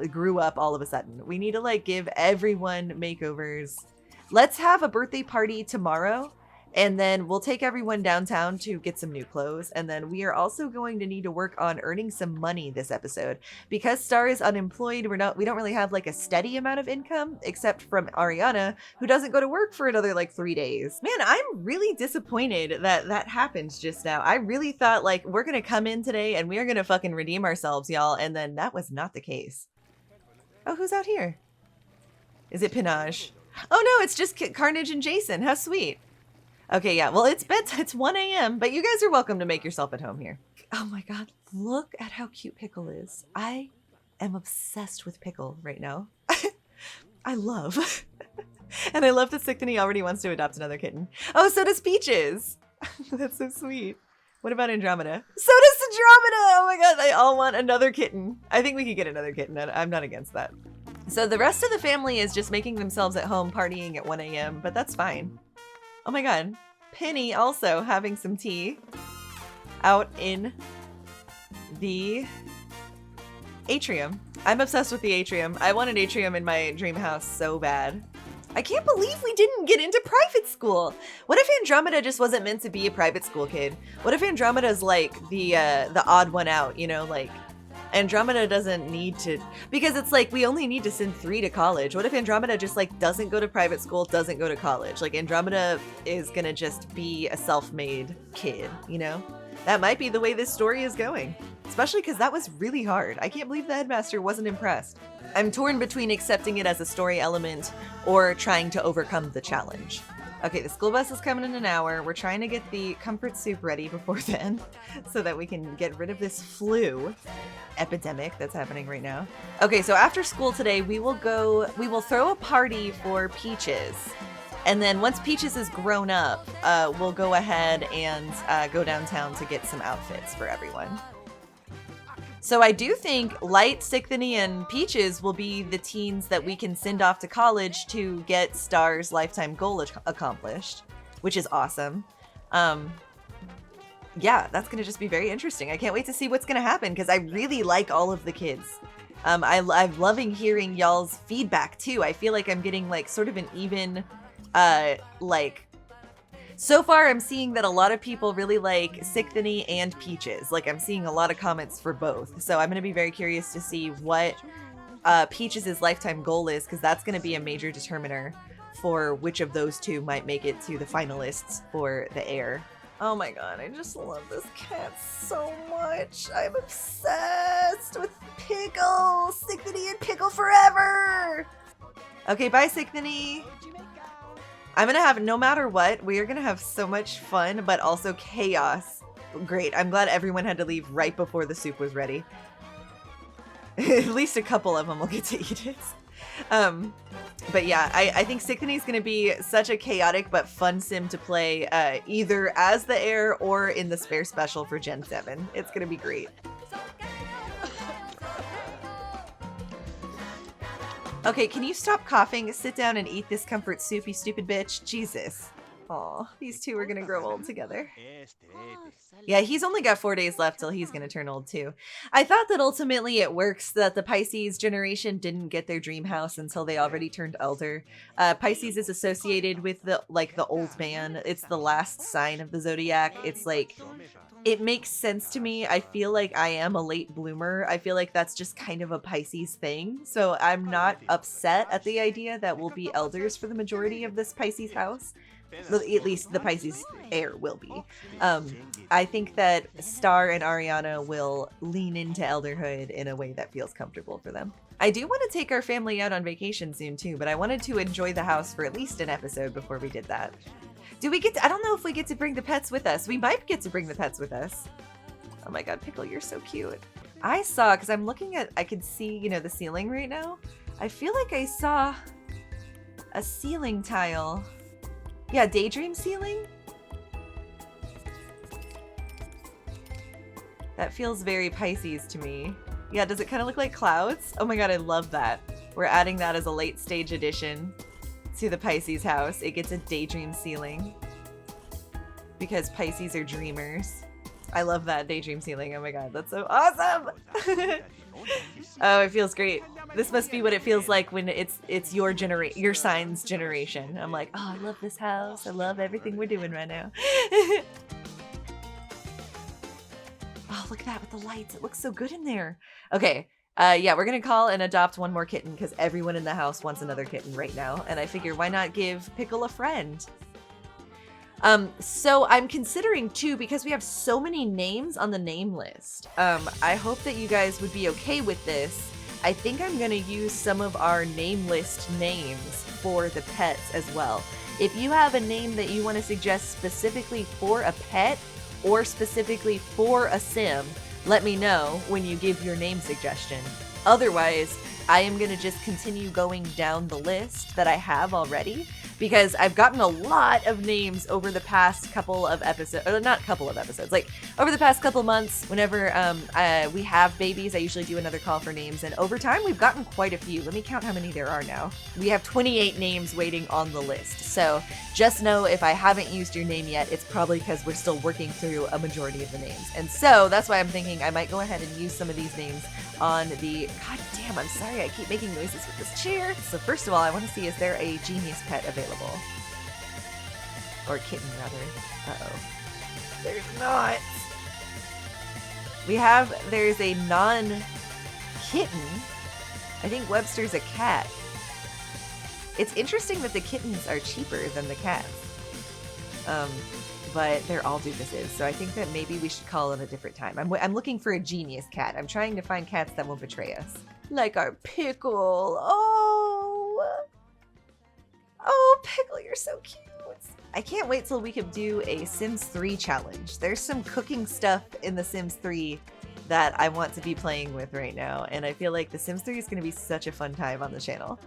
grew up all of a sudden. We need to like give everyone makeovers. Let's have a birthday party tomorrow. And then we'll take everyone downtown to get some new clothes. And then we are also going to need to work on earning some money this episode. Because Star is unemployed, we don't really have like a steady amount of income, except from Ariana, who doesn't go to work for another like 3 days. Man, I'm really disappointed that that happened just now. I really thought like, we're gonna come in today and we are gonna fucking redeem ourselves, y'all. And then that was not the case. Oh, who's out here? Is it Pinage? Oh no, it's just Carnage and Jason. How sweet. Okay, yeah, well, it's 1 a.m., but you guys are welcome to make yourself at home here. Oh my god, look at how cute Pickle is. I am obsessed with Pickle right now. I love. And I love that Sickthany already wants to adopt another kitten. Oh, so does Peaches. That's so sweet. What about Andromeda? So does Andromeda! Oh my god, they all want another kitten. I think we could get another kitten. I'm not against that. So the rest of the family is just making themselves at home partying at 1 a.m., but that's fine. Oh my god. Penny also having some tea out in the atrium. I'm obsessed with the atrium. I want an atrium in my dream house so bad. I can't believe we didn't get into private school. What if Andromeda just wasn't meant to be a private school kid? What if Andromeda's like the odd one out, you know, like Andromeda doesn't need to, because it's like we only need to send 3 to college. What if Andromeda just like doesn't go to private school, doesn't go to college? Like Andromeda is gonna just be a self-made kid, you know? That might be the way this story is going. Especially because that was really hard. I can't believe the headmaster wasn't impressed. I'm torn between accepting it as a story element or trying to overcome the challenge. Okay, the school bus is coming in an hour. We're trying to get the comfort soup ready before then so that we can get rid of this flu epidemic that's happening right now. Okay, so after school today, we will throw a party for Peaches. And then once Peaches is grown up, we'll go ahead and go downtown to get some outfits for everyone. So I do think Light, Sickthany, and Peaches will be the teens that we can send off to college to get Star's lifetime goal accomplished, which is awesome. Yeah, that's going to just be very interesting. I can't wait to see what's going to happen because I really like all of the kids. I'm loving hearing y'all's feedback too. I feel like I'm getting like sort of an even, so far I'm seeing that a lot of people really like Sickthany and Peaches. Like I'm seeing a lot of comments for both. So I'm going to be very curious to see what Peaches' lifetime goal is, because that's going to be a major determiner for which of those two might make it to the finalists for the heir. Oh my god, I just love this cat so much. I'm obsessed with Pickle. Sicknity and Pickle forever. Okay, bye Sicknity. I'm gonna have, no matter what, we are gonna have so much fun, but also chaos. Great, I'm glad everyone had to leave right before the soup was ready. At least a couple of them will get to eat it. But yeah, I think Sickney is going to be such a chaotic but fun sim to play either as the heir or in the spare special for Gen 7. It's going to be great. Okay, can you stop coughing? Sit down and eat this comfort soup, you stupid bitch. Jesus. Aw, these two are going to grow old together. Yeah, he's only got 4 days left till he's going to turn old too. I thought that ultimately it works that the Pisces generation didn't get their dream house until they already turned elder. Pisces is associated with the old man. It's the last sign of the zodiac. It's like, it makes sense to me. I feel like I am a late bloomer. I feel like that's just kind of a Pisces thing. So I'm not upset at the idea that we'll be elders for the majority of this Pisces house. At least the Pisces heir will be. I think that Star and Ariana will lean into elderhood in a way that feels comfortable for them. I do want to take our family out on vacation soon too, but I wanted to enjoy the house for at least an episode before we did that. Do we get to, I don't know if we get to bring the pets with us. We might get to bring the pets with us. Oh my god, Pickle, you're so cute. I saw, because I'm looking at, I could see, you know, the ceiling right now. I feel like I saw a ceiling tile. Yeah, daydream ceiling? That feels very Pisces to me. Yeah, does it kind of look like clouds? Oh my god, I love that. We're adding that as a late stage addition to the Pisces house. It gets a daydream ceiling. Because Pisces are dreamers. I love that daydream ceiling. Oh my god, that's so awesome! Oh, it feels great. This must be what it feels like when it's your sign's generation. I'm like, oh, I love this house. I love everything we're doing right now. Oh, look at that with the lights. It looks so good in there. Okay. Yeah, we're gonna call and adopt one more kitten because everyone in the house wants another kitten right now. And I figure, why not give Pickle a friend? So I'm considering too, because we have so many names on the name list. I hope that you guys would be okay with this. I think I'm gonna use some of our name list names for the pets as well. If you have a name that you want to suggest specifically for a pet or specifically for a sim, let me know when you give your name suggestion. Otherwise, I am gonna just continue going down the list that I have already, because I've gotten a lot of names over the past couple of episodes, or not couple of episodes, like over the past couple months. Whenever we have babies, I usually do another call for names, and over time we've gotten quite a few. Let me count how many there are now. We have 28 names waiting on the list, so just know if I haven't used your name yet, it's probably because we're still working through a majority of the names. And so that's why I'm thinking I might go ahead and use some of these names on the, god damn, I'm sorry, I keep making noises with this chair. So first of all, I want to see, is there a genius pet available? Or kitten, rather. Uh-oh. There's not. There's a non-kitten. I think Webster's a cat. It's interesting that the kittens are cheaper than the cats. But they're all doofuses, so I think that maybe we should call it a different time. I'm looking for a genius cat. I'm trying to find cats that won't betray us. Like our Pickle. Oh, Pickle, you're so cute. I can't wait till we can do a Sims 3 challenge. There's some cooking stuff in the Sims 3 that I want to be playing with right now, and I feel like the Sims 3 is going to be such a fun time on the channel.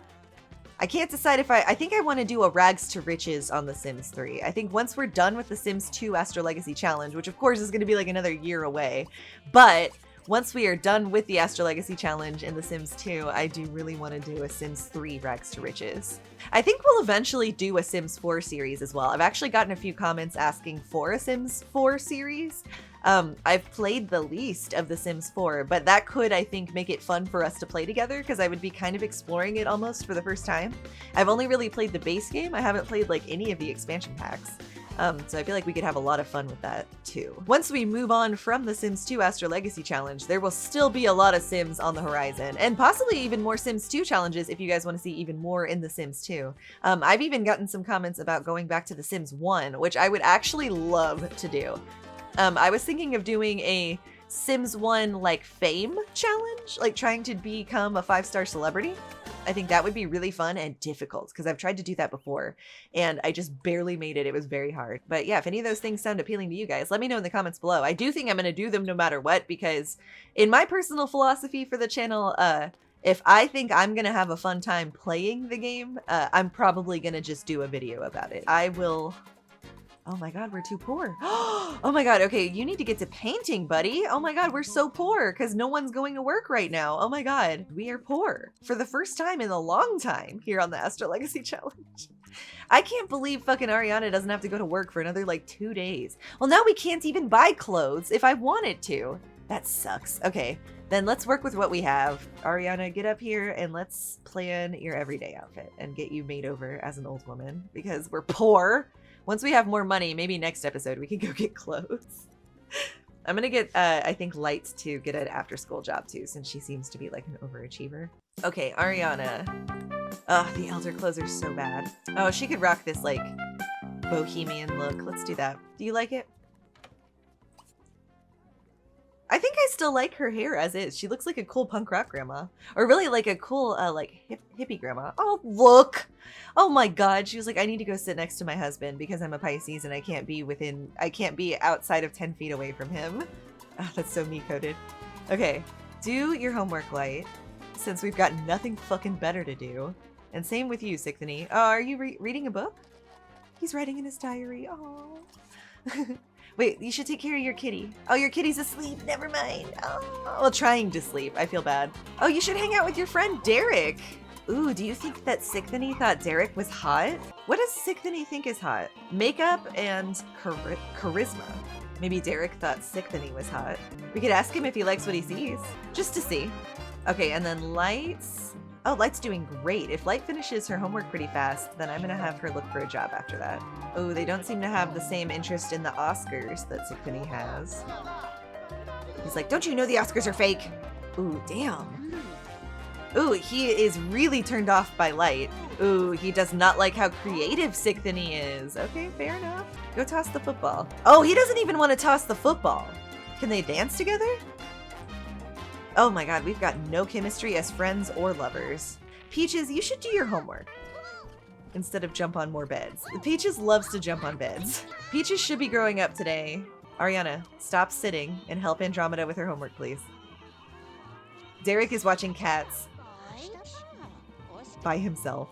I can't decide if I think I want to do a Rags to Riches on The Sims 3. I think once we're done with the Sims 2 Astrologacy Challenge, which of course is going to be like another year away, but once we are done with the Astrologacy Challenge in The Sims 2, I do really want to do a Sims 3 Rags to Riches. I think we'll eventually do a Sims 4 series as well. I've actually gotten a few comments asking for a Sims 4 series. I've played the least of The Sims 4, but that could, I think, make it fun for us to play together because I would be kind of exploring it almost for the first time. I've only really played the base game. I haven't played like any of the expansion packs. So I feel like we could have a lot of fun with that too. Once we move on from the Sims 2 Astrolegacy challenge, there will still be a lot of Sims on the horizon, and possibly even more Sims 2 challenges if you guys want to see even more in the Sims 2. I've even gotten some comments about going back to the Sims 1, which I would actually love to do. I was thinking of doing a Sims 1 like fame challenge, like trying to become a 5-star celebrity. I think that would be really fun and difficult because I've tried to do that before and I just barely made it. It was very hard. But yeah, if any of those things sound appealing to you guys, let me know in the comments below. I do think I'm going to do them no matter what, because in my personal philosophy for the channel, if I think I'm going to have a fun time playing the game, I'm probably going to just do a video about it. I will... Oh my god, we're too poor. Oh my god, okay, you need to get to painting, buddy. Oh my god, we're so poor because no one's going to work right now. Oh my god, we are poor for the first time in a long time here on the Astrolegacy challenge. I can't believe fucking Ariana doesn't have to go to work for another like 2 days. Well, now we can't even buy clothes if I wanted to. That sucks. Okay, then let's work with what we have. Ariana, get up here and let's plan your everyday outfit and get you made over as an old woman because we're poor. Once we have more money, maybe next episode we can go get clothes. I'm gonna get, I think, Light to get an after-school job too, since she seems to be like an overachiever. Okay, Ariana. Ugh, the elder clothes are so bad. Oh, she could rock this like bohemian look. Let's do that. Do you like it? I think I still like her hair as is. She looks like a cool punk rock grandma. Or really like a cool, like, hippie grandma. Oh, look! Oh my god, she was like, I need to go sit next to my husband because I'm a Pisces and I can't be outside of 10 feet away from him. Oh, that's so me-coded. Okay, do your homework, Light, since we've got nothing fucking better to do. And same with you, Sicthony. Oh, are you reading a book? He's writing in his diary. Oh. Wait, you should take care of your kitty. Oh, your kitty's asleep. Never mind. Oh, well, trying to sleep. I feel bad. Oh, you should hang out with your friend Derek. Ooh, do you think that Sicthony thought Derek was hot? What does Sicthony think is hot? Makeup and charisma. Maybe Derek thought Sicthony was hot. We could ask him if he likes what he sees, just to see. Okay, and then Light's... Oh, Light's doing great. If Light finishes her homework pretty fast, then I'm gonna have her look for a job after that. Oh, they don't seem to have the same interest in the Oscars that Sicthony has. He's like, don't you know the Oscars are fake? Ooh, damn. Ooh, he is really turned off by Light. Ooh, he does not like how creative Sicthony is. Okay, fair enough. Go toss the football. Oh, he doesn't even want to toss the football. Can they dance together? Oh my god, we've got no chemistry as friends or lovers. Peaches, you should do your homework instead of jump on more beds. Peaches loves to jump on beds. Peaches should be growing up today. Ariana, stop sitting and help Andromeda with her homework, please. Derek is watching Cats by himself.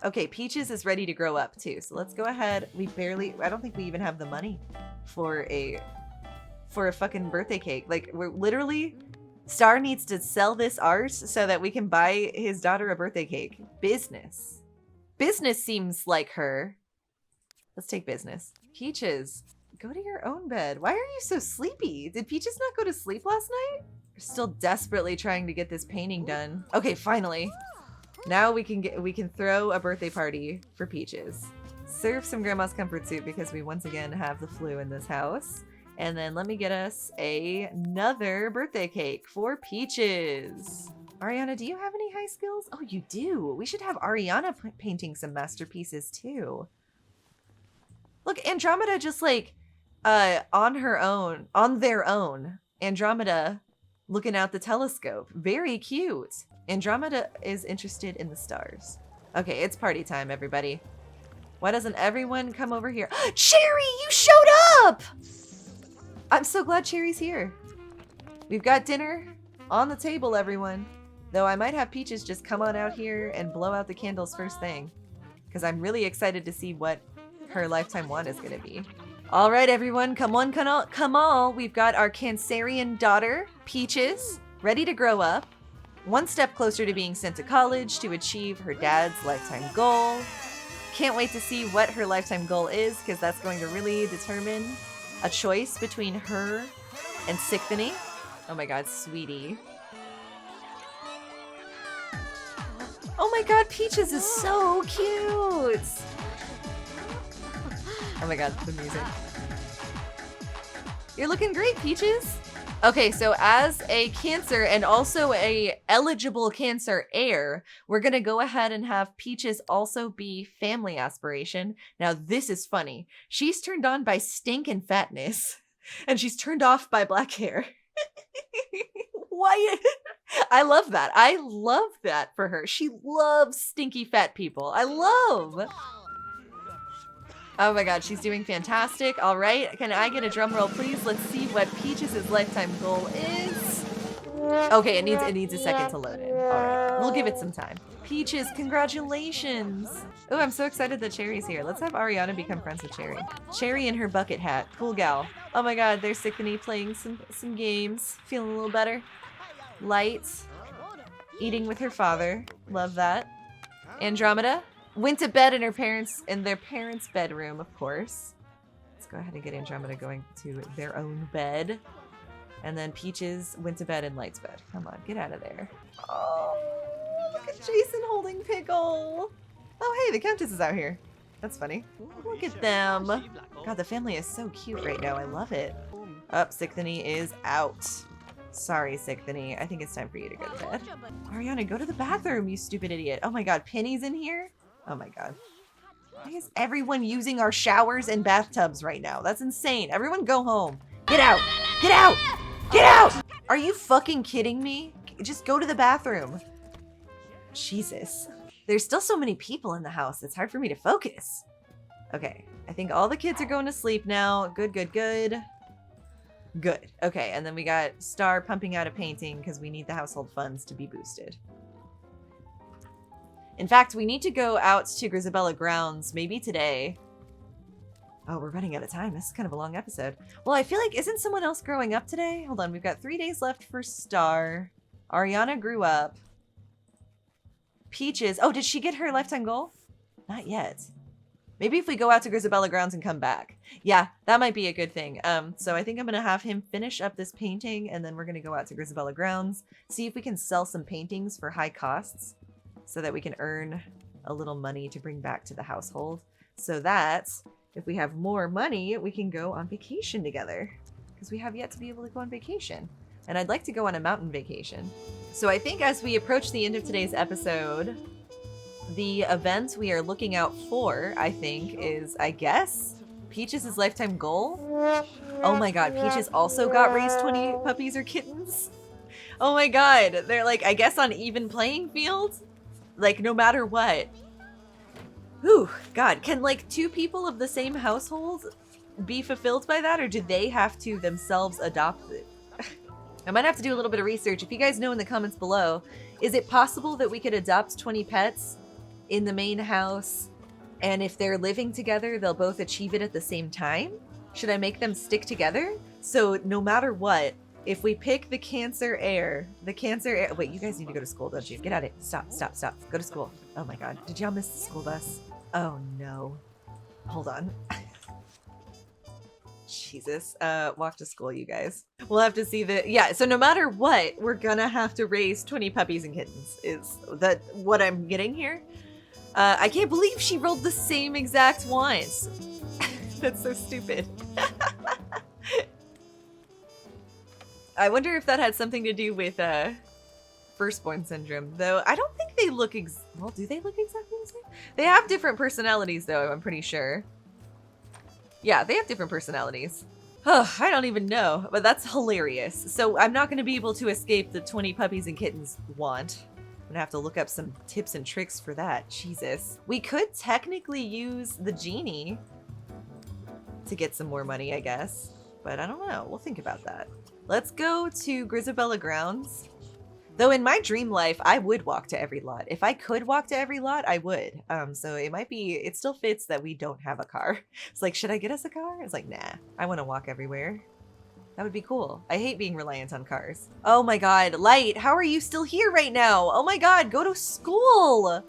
Okay, Peaches is ready to grow up too, so let's go ahead. I don't think we even have the money for a fucking birthday cake. Like, we're literally, Star needs to sell this art so that we can buy his daughter a birthday cake. Business. Business seems like her. Let's take business. Peaches, go to your own bed. Why are you so sleepy? Did Peaches not go to sleep last night? We're still desperately trying to get this painting done. Okay, finally. Now we can throw a birthday party for Peaches. Serve some grandma's comfort soup because we once again have the flu in this house. And then let me get us another birthday cake for Peaches. Ariana, do you have any high skills? Oh, you do. We should have Ariana painting some masterpieces too. Look, Andromeda just like on their own. Andromeda looking out the telescope. Very cute. Andromeda is interested in the stars. Okay, it's party time, everybody. Why doesn't everyone come over here? Cherry, you showed up! I'm so glad Cherry's here. We've got dinner on the table, everyone. Though I might have Peaches just come on out here and blow out the candles first thing. Because I'm really excited to see what her lifetime wand is going to be. All right, everyone, come on, come on. We've got our Cancerian daughter, Peaches, ready to grow up. One step closer to being sent to college to achieve her dad's lifetime goal. Can't wait to see what her lifetime goal is, because that's going to really determine a choice between her and Sicthony. Oh my god, sweetie. Oh my god, Peaches is so cute! Oh my god, the music. You're looking great, Peaches! Okay, so as a Cancer and also a eligible Cancer heir, we're gonna go ahead and have Peaches also be family aspiration. Now this is funny. She's turned on by stink and fatness, and she's turned off by black hair. Why? I love that. I love that for her. She loves stinky fat people. I love. Oh my god, she's doing fantastic. All right, can I get a drum roll, please? Let's see what Peaches' lifetime goal is. Okay, it needs a second to load in. All right, we'll give it some time. Peaches, congratulations. Oh, I'm so excited that Cherry's here. Let's have Ariana become friends with Cherry. Cherry in her bucket hat. Cool gal. Oh my god, there's Sickony playing some games. Feeling a little better. Light. Eating with her father. Love that. Andromeda went to bed in their parents' bedroom, of course. Let's go ahead and get Andromeda going to their own bed. And then Peaches went to bed in Light's bed. Come on, get out of there. Oh, look at Jason holding Pickle. Oh, hey, the Countess is out here. That's funny. Look at them. God, the family is so cute right now. I love it. Oh, Sickony is out. Sorry, Sickony. I think it's time for you to go to bed. Ariana, go to the bathroom, you stupid idiot. Oh my god, Penny's in here? Oh my god. Why is everyone using our showers and bathtubs right now? That's insane. Everyone go home. Get out! Get out! Get out! Are you fucking kidding me? Just go to the bathroom. Jesus. There's still so many people in the house. It's hard for me to focus. Okay. I think all the kids are going to sleep now. Good, good, good. Good. Okay, and then we got Star pumping out a painting because we need the household funds to be boosted. In fact, we need to go out to Grisabella Grounds maybe today. Oh, we're running out of time. This is kind of a long episode. Well, I feel like, isn't someone else growing up today? Hold on, we've got 3 days left for Star. Ariana grew up. Peaches. Oh, did she get her lifetime goal? Not yet. Maybe if we go out to Grisabella Grounds and come back. Yeah, that might be a good thing. So I think I'm going to have him finish up this painting, and then we're going to go out to Grisabella Grounds, see if we can sell some paintings for high costs so that we can earn a little money to bring back to the household. So that if we have more money, we can go on vacation together, because we have yet to be able to go on vacation. And I'd like to go on a mountain vacation. So I think as we approach the end of today's episode, the event we are looking out for, I think, is, I guess, Peaches' lifetime goal. Oh my god, Peaches also got raised 20 puppies or kittens. Oh my god, they're like, I guess on even playing field? Like, no matter what. Whew, god, can like 2 people of the same household be fulfilled by that, or do they have to themselves adopt it? I might have to do a little bit of research. If you guys know in the comments below, is it possible that we could adopt 20 pets in the main house, and if they're living together, they'll both achieve it at the same time? Should I make them stick together? So no matter what, if we pick the Cancer heir, wait, you guys need to go to school, don't you? Get out of it. Stop, stop, stop. Go to school. Oh my god. Did y'all miss the school bus? Oh no. Hold on. Jesus. Walk to school, you guys. We'll have to see yeah, so no matter what, we're gonna have to raise 20 puppies and kittens. Is that what I'm getting here? I can't believe she rolled the same exact ones. That's so stupid. I wonder if that had something to do with firstborn syndrome, though I don't think they look well, do they look exactly the same? They have different personalities, though, I'm pretty sure. Yeah, they have different personalities. Oh, I don't even know, but that's hilarious. So I'm not going to be able to escape the 20 puppies and kittens want. I'm gonna have to look up some tips and tricks for that. Jesus. We could technically use the genie to get some more money, I guess. But I don't know. We'll think about that. Let's go to Grisabella Grounds. Though in my dream life, I would walk to every lot. If I could walk to every lot, I would. So it still fits that we don't have a car. It's like, should I get us a car? It's like, nah, I want to walk everywhere. That would be cool. I hate being reliant on cars. Oh my god, Light, how are you still here right now? Oh my god, go to school!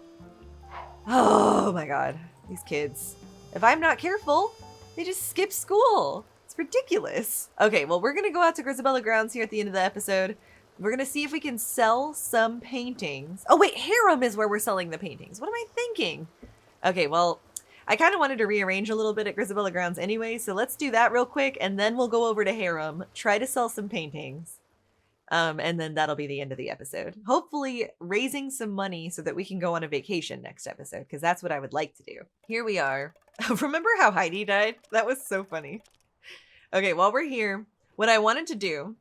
Oh my god, these kids. If I'm not careful, they just skip school. It's ridiculous. Okay, well, we're gonna go out to Grisabella Grounds here at the end of the episode. We're gonna see if we can sell some paintings. Oh wait, harem is where we're selling the paintings. What am I thinking? Okay, well, I kind of wanted to rearrange a little bit at Grisabella Grounds anyway, so let's do that real quick, and then we'll go over to harem, try to sell some paintings, and then that'll be the end of the episode. Hopefully raising some money so that we can go on a vacation next episode, because that's what I would like to do. Here we are. Remember how Heidi died? That was so funny. Okay, while we're here, what I wanted to do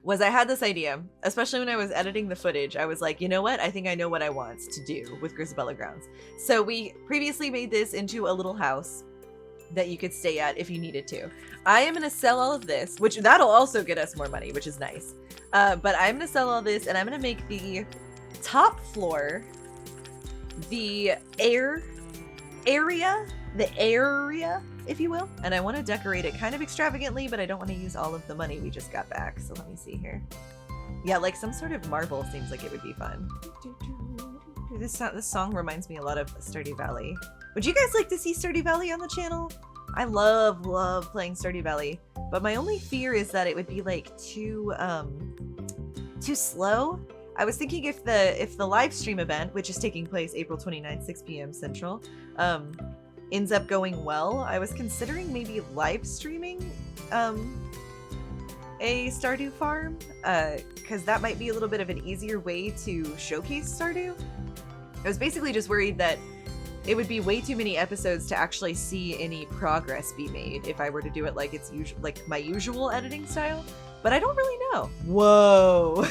was I had this idea, especially when I was editing the footage. I was like, you know what? I think I know what I want to do with Grisabella Grounds. So we previously made this into a little house that you could stay at if you needed to. I am going to sell all of this, which that'll also get us more money, which is nice. But I'm going to sell all this, and I'm going to make the top floor the area, if you will. And I want to decorate it kind of extravagantly, but I don't want to use all of the money we just got back. So let me see here. Yeah, like some sort of marble seems like it would be fun. This song reminds me a lot of Stardew Valley. Would you guys like to see Stardew Valley on the channel? I love playing Stardew Valley, but my only fear is that it would be like too slow. I was thinking if the live stream event, which is taking place April 29th, 6 p.m. Central, ends up going well, I was considering maybe live streaming a Stardew farm, because that might be a little bit of an easier way to showcase Stardew. I was basically just worried that it would be way too many episodes to actually see any progress be made if I were to do it like it's like my usual editing style. But I don't really know. Whoa.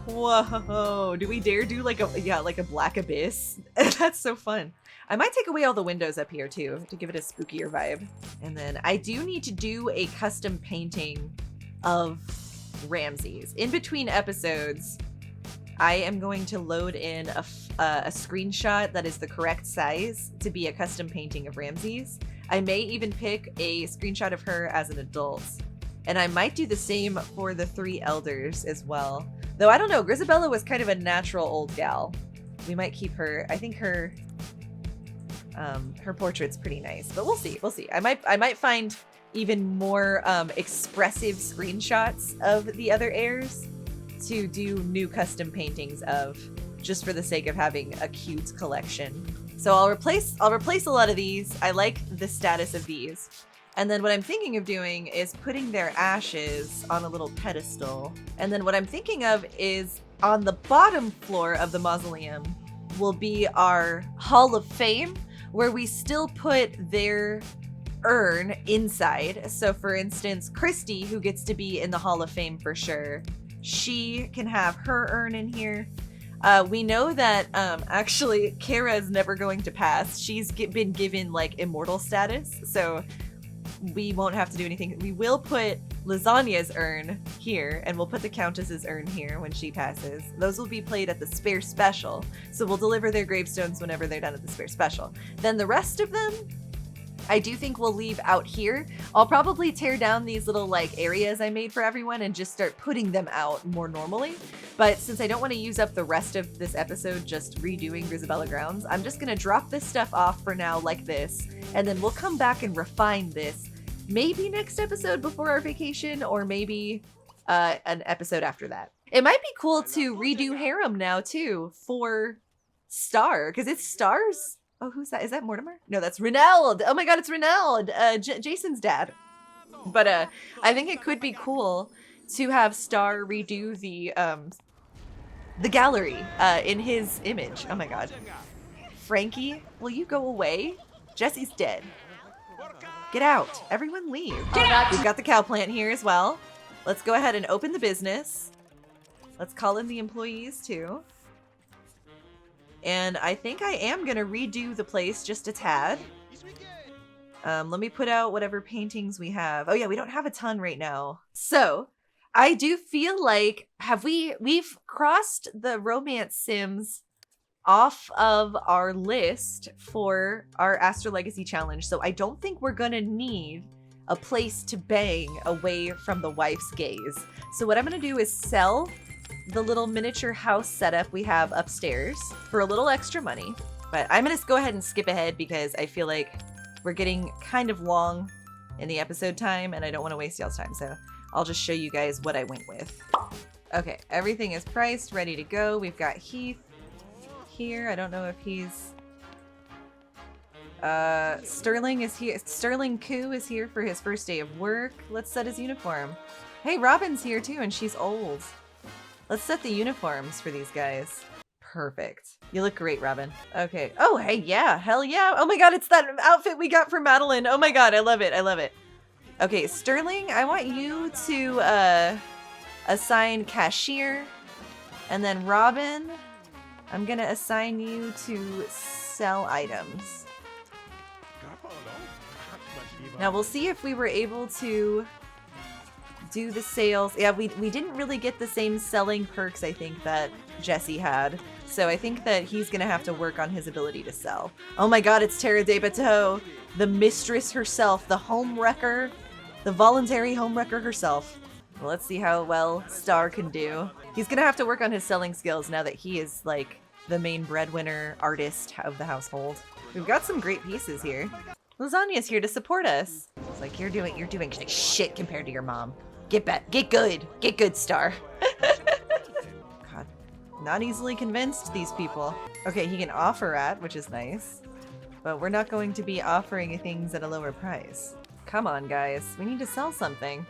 Whoa. Do we dare do like a black abyss? That's so fun. I might take away all the windows up here too to give it a spookier vibe. And then I do need to do a custom painting of Ramses. In between episodes, I am going to load in a screenshot that is the correct size to be a custom painting of Ramses. I may even pick a screenshot of her as an adult. And I might do the same for the 3 elders as well. Though I don't know, Grisabella was kind of a natural old gal. We might keep her. I think her portrait's pretty nice, but we'll see. We'll see. I might find even more expressive screenshots of the other heirs to do new custom paintings of, just for the sake of having a cute collection. So I'll replace a lot of these. I like the status of these. And then what I'm thinking of doing is putting their ashes on a little pedestal. And then what I'm thinking of is on the bottom floor of the mausoleum will be our Hall of Fame, where we still put their urn inside. So for instance, Christy, who gets to be in the Hall of Fame for sure, she can have her urn in here. We know that actually Kara is never going to pass. She's been given like immortal status, so we won't have to do anything. We will put Lasagna's urn here, and we'll put the Countess's urn here when she passes. Those will be played at the Spare Special, so we'll deliver their gravestones whenever they're done at the Spare Special. Then the rest of them, I do think we'll leave out here. I'll probably tear down these little like areas I made for everyone and just start putting them out more normally. But since I don't want to use up the rest of this episode just redoing Grisabella Grounds, I'm just going to drop this stuff off for now like this, and then we'll come back and refine this maybe next episode before our vacation, or maybe an episode after that. It might be cool to redo Harem now too for Star, because it's Star's. Oh, who's that? Is that Mortimer? No, that's Reneld. Oh my god, it's Reneld, Jason's dad. But I think it could be cool to have Star redo the gallery in his image. Oh my god. Frankie, will you go away? Jesse's dead. Get out. Everyone leave. Get out. We've got the cow plant here as well. Let's go ahead and open the business. Let's call in the employees too. And I think I am going to redo the place just a tad. Let me put out whatever paintings we have. Oh yeah, we don't have a ton right now. So I do feel like, we've crossed the romance sims off of our list for our Astrolegacy challenge. So I don't think we're going to need a place to bang away from the wife's gaze. So what I'm going to do is sell the little miniature house setup we have upstairs for a little extra money. But I'm gonna go ahead and skip ahead because I feel like we're getting kind of long in the episode time and I don't want to waste y'all's time. So I'll just show you guys what I went with. Okay, everything is priced, ready to go. We've got Heath here. I don't know if he's... Sterling is here. Sterling Koo is here for his first day of work. Let's set his uniform. Hey, Robin's here too, and she's old. Let's set the uniforms for these guys. Perfect. You look great, Robin. Okay. Oh, hey, yeah. Hell yeah. Oh my god, it's that outfit we got for Madeline. Oh my god, I love it. I love it. Okay, Sterling, I want you to assign cashier. And then Robin, I'm gonna assign you to sell items. Now we'll see if we were able to do the sales. Yeah, we didn't really get the same selling perks, I think, that Jesse had. So I think that he's gonna have to work on his ability to sell. Oh my god, it's Tara de Bateau, the mistress herself, the homewrecker, the voluntary homewrecker herself. Well, let's see how well Star can do. He's gonna have to work on his selling skills now that he is like the main breadwinner artist of the household. We've got some great pieces here. Lasagna's here to support us. It's like, you're doing shit compared to your mom. Get good, Star. God, not easily convinced, these people. Okay, he can offer at, which is nice, but we're not going to be offering things at a lower price. Come on, guys, we need to sell something.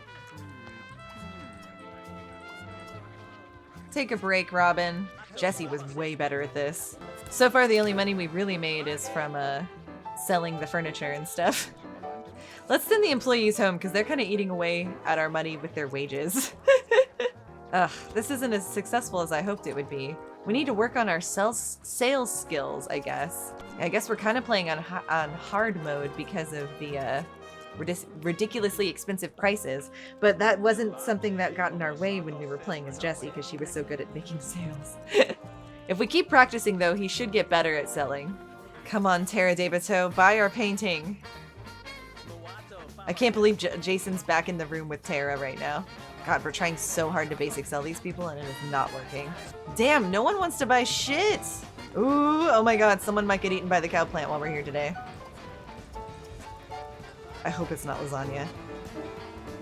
Take a break, Robin. Jesse was way better at this. So far, the only money we've really made is from, selling the furniture and stuff. Let's send the employees home because they're kind of eating away at our money with their wages. Ugh, this isn't as successful as I hoped it would be. We need to work on our sales skills, I guess. I guess we're kind of playing on hard mode because of the ridiculously expensive prices, but that wasn't something that got in our way when we were playing as Jessie because she was so good at making sales. If we keep practicing though, he should get better at selling. Come on, Tara de Bateau, buy our painting. I can't believe Jason's back in the room with Tara right now. God, we're trying so hard to basic sell these people and it is not working. Damn, no one wants to buy shit! Ooh, oh my god, someone might get eaten by the cow plant while we're here today. I hope it's not lasagna.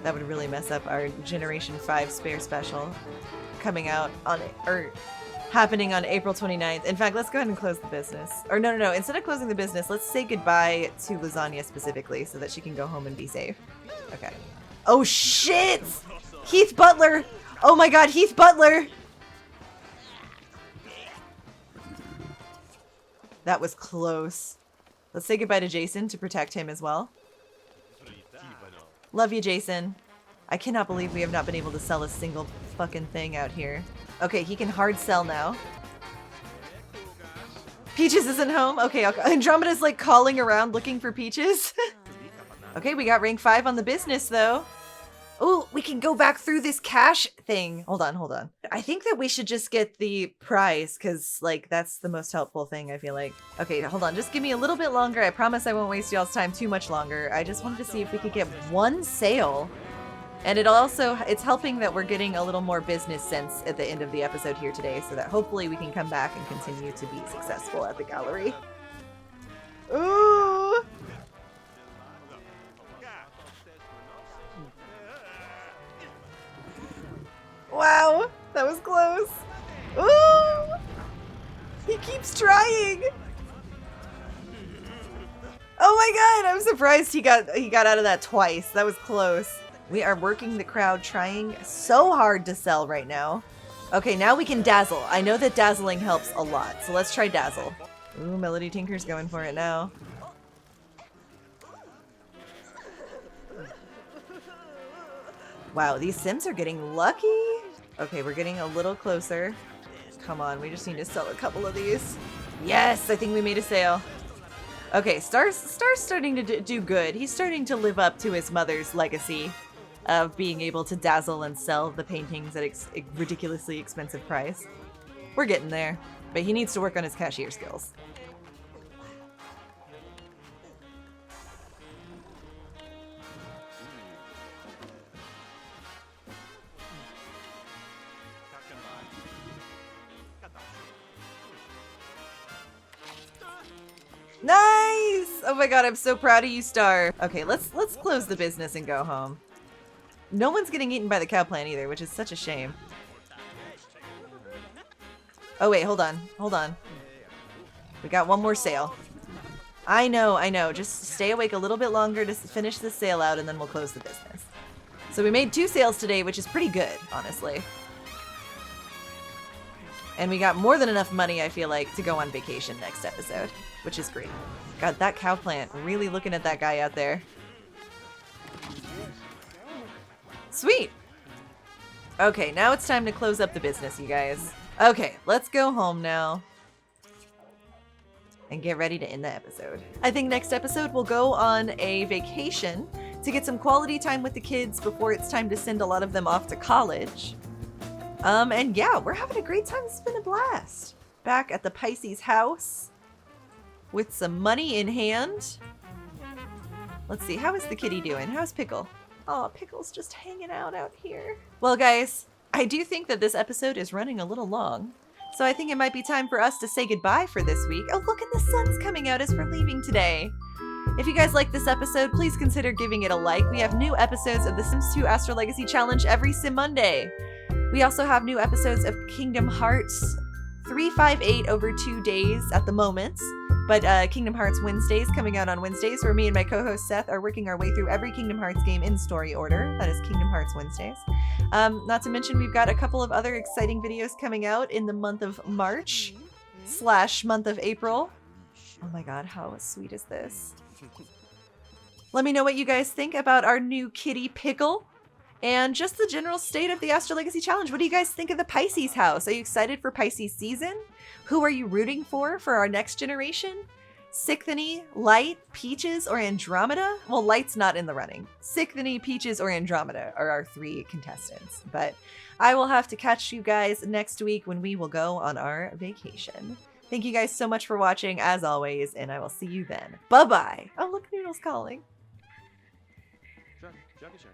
That would really mess up our Generation 5 spare special coming out on, or happening on April 29th. In fact, let's go ahead and close the business. Or no, instead of closing the business, let's say goodbye to lasagna specifically so that she can go home and be safe. Okay. Oh shit! Heath Butler! Oh my god, Heath Butler! That was close. Let's say goodbye to Jason to protect him as well. Love you, Jason. I cannot believe we have not been able to sell a single fucking thing out here. Okay, he can hard sell now. Peaches isn't home? Okay, Andromeda's like calling around looking for Peaches. Okay, we got rank 5 on the business though. Oh, we can go back through this cash thing. Hold on. I think that we should just get the prize because like that's the most helpful thing, I feel like. Okay, hold on, just give me a little bit longer. I promise I won't waste y'all's time too much longer. I just wanted to see if we could get one sale. And it's helping that we're getting a little more business sense at the end of the episode here today so that hopefully we can come back and continue to be successful at the gallery. Ooh! Wow, that was close. Ooh! He keeps trying. Oh my god, I'm surprised he got out of that twice. That was close. We are working the crowd, trying so hard to sell right now. Okay, now we can dazzle. I know that dazzling helps a lot, so let's try dazzle. Ooh, Melody Tinker's going for it now. Wow, these Sims are getting lucky. Okay, we're getting a little closer. Come on, we just need to sell a couple of these. Yes, I think we made a sale. Okay, Star's starting to do good. He's starting to live up to his mother's legacy of being able to dazzle and sell the paintings at a ridiculously expensive price. We're getting there, but he needs to work on his cashier skills. Nice! Oh my god, I'm so proud of you, Star. Okay, let's close the business and go home. No one's getting eaten by the cow plant either, which is such a shame. Oh wait, hold on. Hold on. We got one more sale. I know. Just stay awake a little bit longer to finish this sale out and then we'll close the business. So we made 2 sales today, which is pretty good, honestly. And we got more than enough money, I feel like, to go on vacation next episode, which is great. God, that cow plant, really looking at that guy out there. Sweet! Okay, now it's time to close up the business, you guys. Okay, let's go home now. And get ready to end the episode. I think next episode we'll go on a vacation to get some quality time with the kids before it's time to send a lot of them off to college. And yeah, we're having a great time. It's been a blast. Back at the Pisces house with some money in hand. Let's see, how is the kitty doing? How's Pickle? Oh, Pickle's just hanging out here. Well, guys, I do think that this episode is running a little long. So I think it might be time for us to say goodbye for this week. Oh, look, and the sun's coming out as we're leaving today. If you guys like this episode, please consider giving it a like. We have new episodes of the Sims 2 Astrologacy Challenge every Sim Monday. We also have new episodes of Kingdom Hearts 358 over 2 days at the moment. But Kingdom Hearts Wednesdays coming out on Wednesdays, where me and my co-host Seth are working our way through every Kingdom Hearts game in story order. That is Kingdom Hearts Wednesdays. Not to mention, we've got a couple of other exciting videos coming out in the month of March / month of April. Oh my god, how sweet is this? Let me know what you guys think about our new kitty Pickle and just the general state of the Astrolegacy Challenge. What do you guys think of the Pisces house? Are you excited for Pisces season? Who are you rooting for our next generation? Sicthony, Light, Peaches, or Andromeda? Well, Light's not in the running. Sicthony, Peaches, or Andromeda are our 3 contestants. But I will have to catch you guys next week when we will go on our vacation. Thank you guys so much for watching, as always, and I will see you then. Bye-bye. Oh, look, Noodle's calling. Juggy.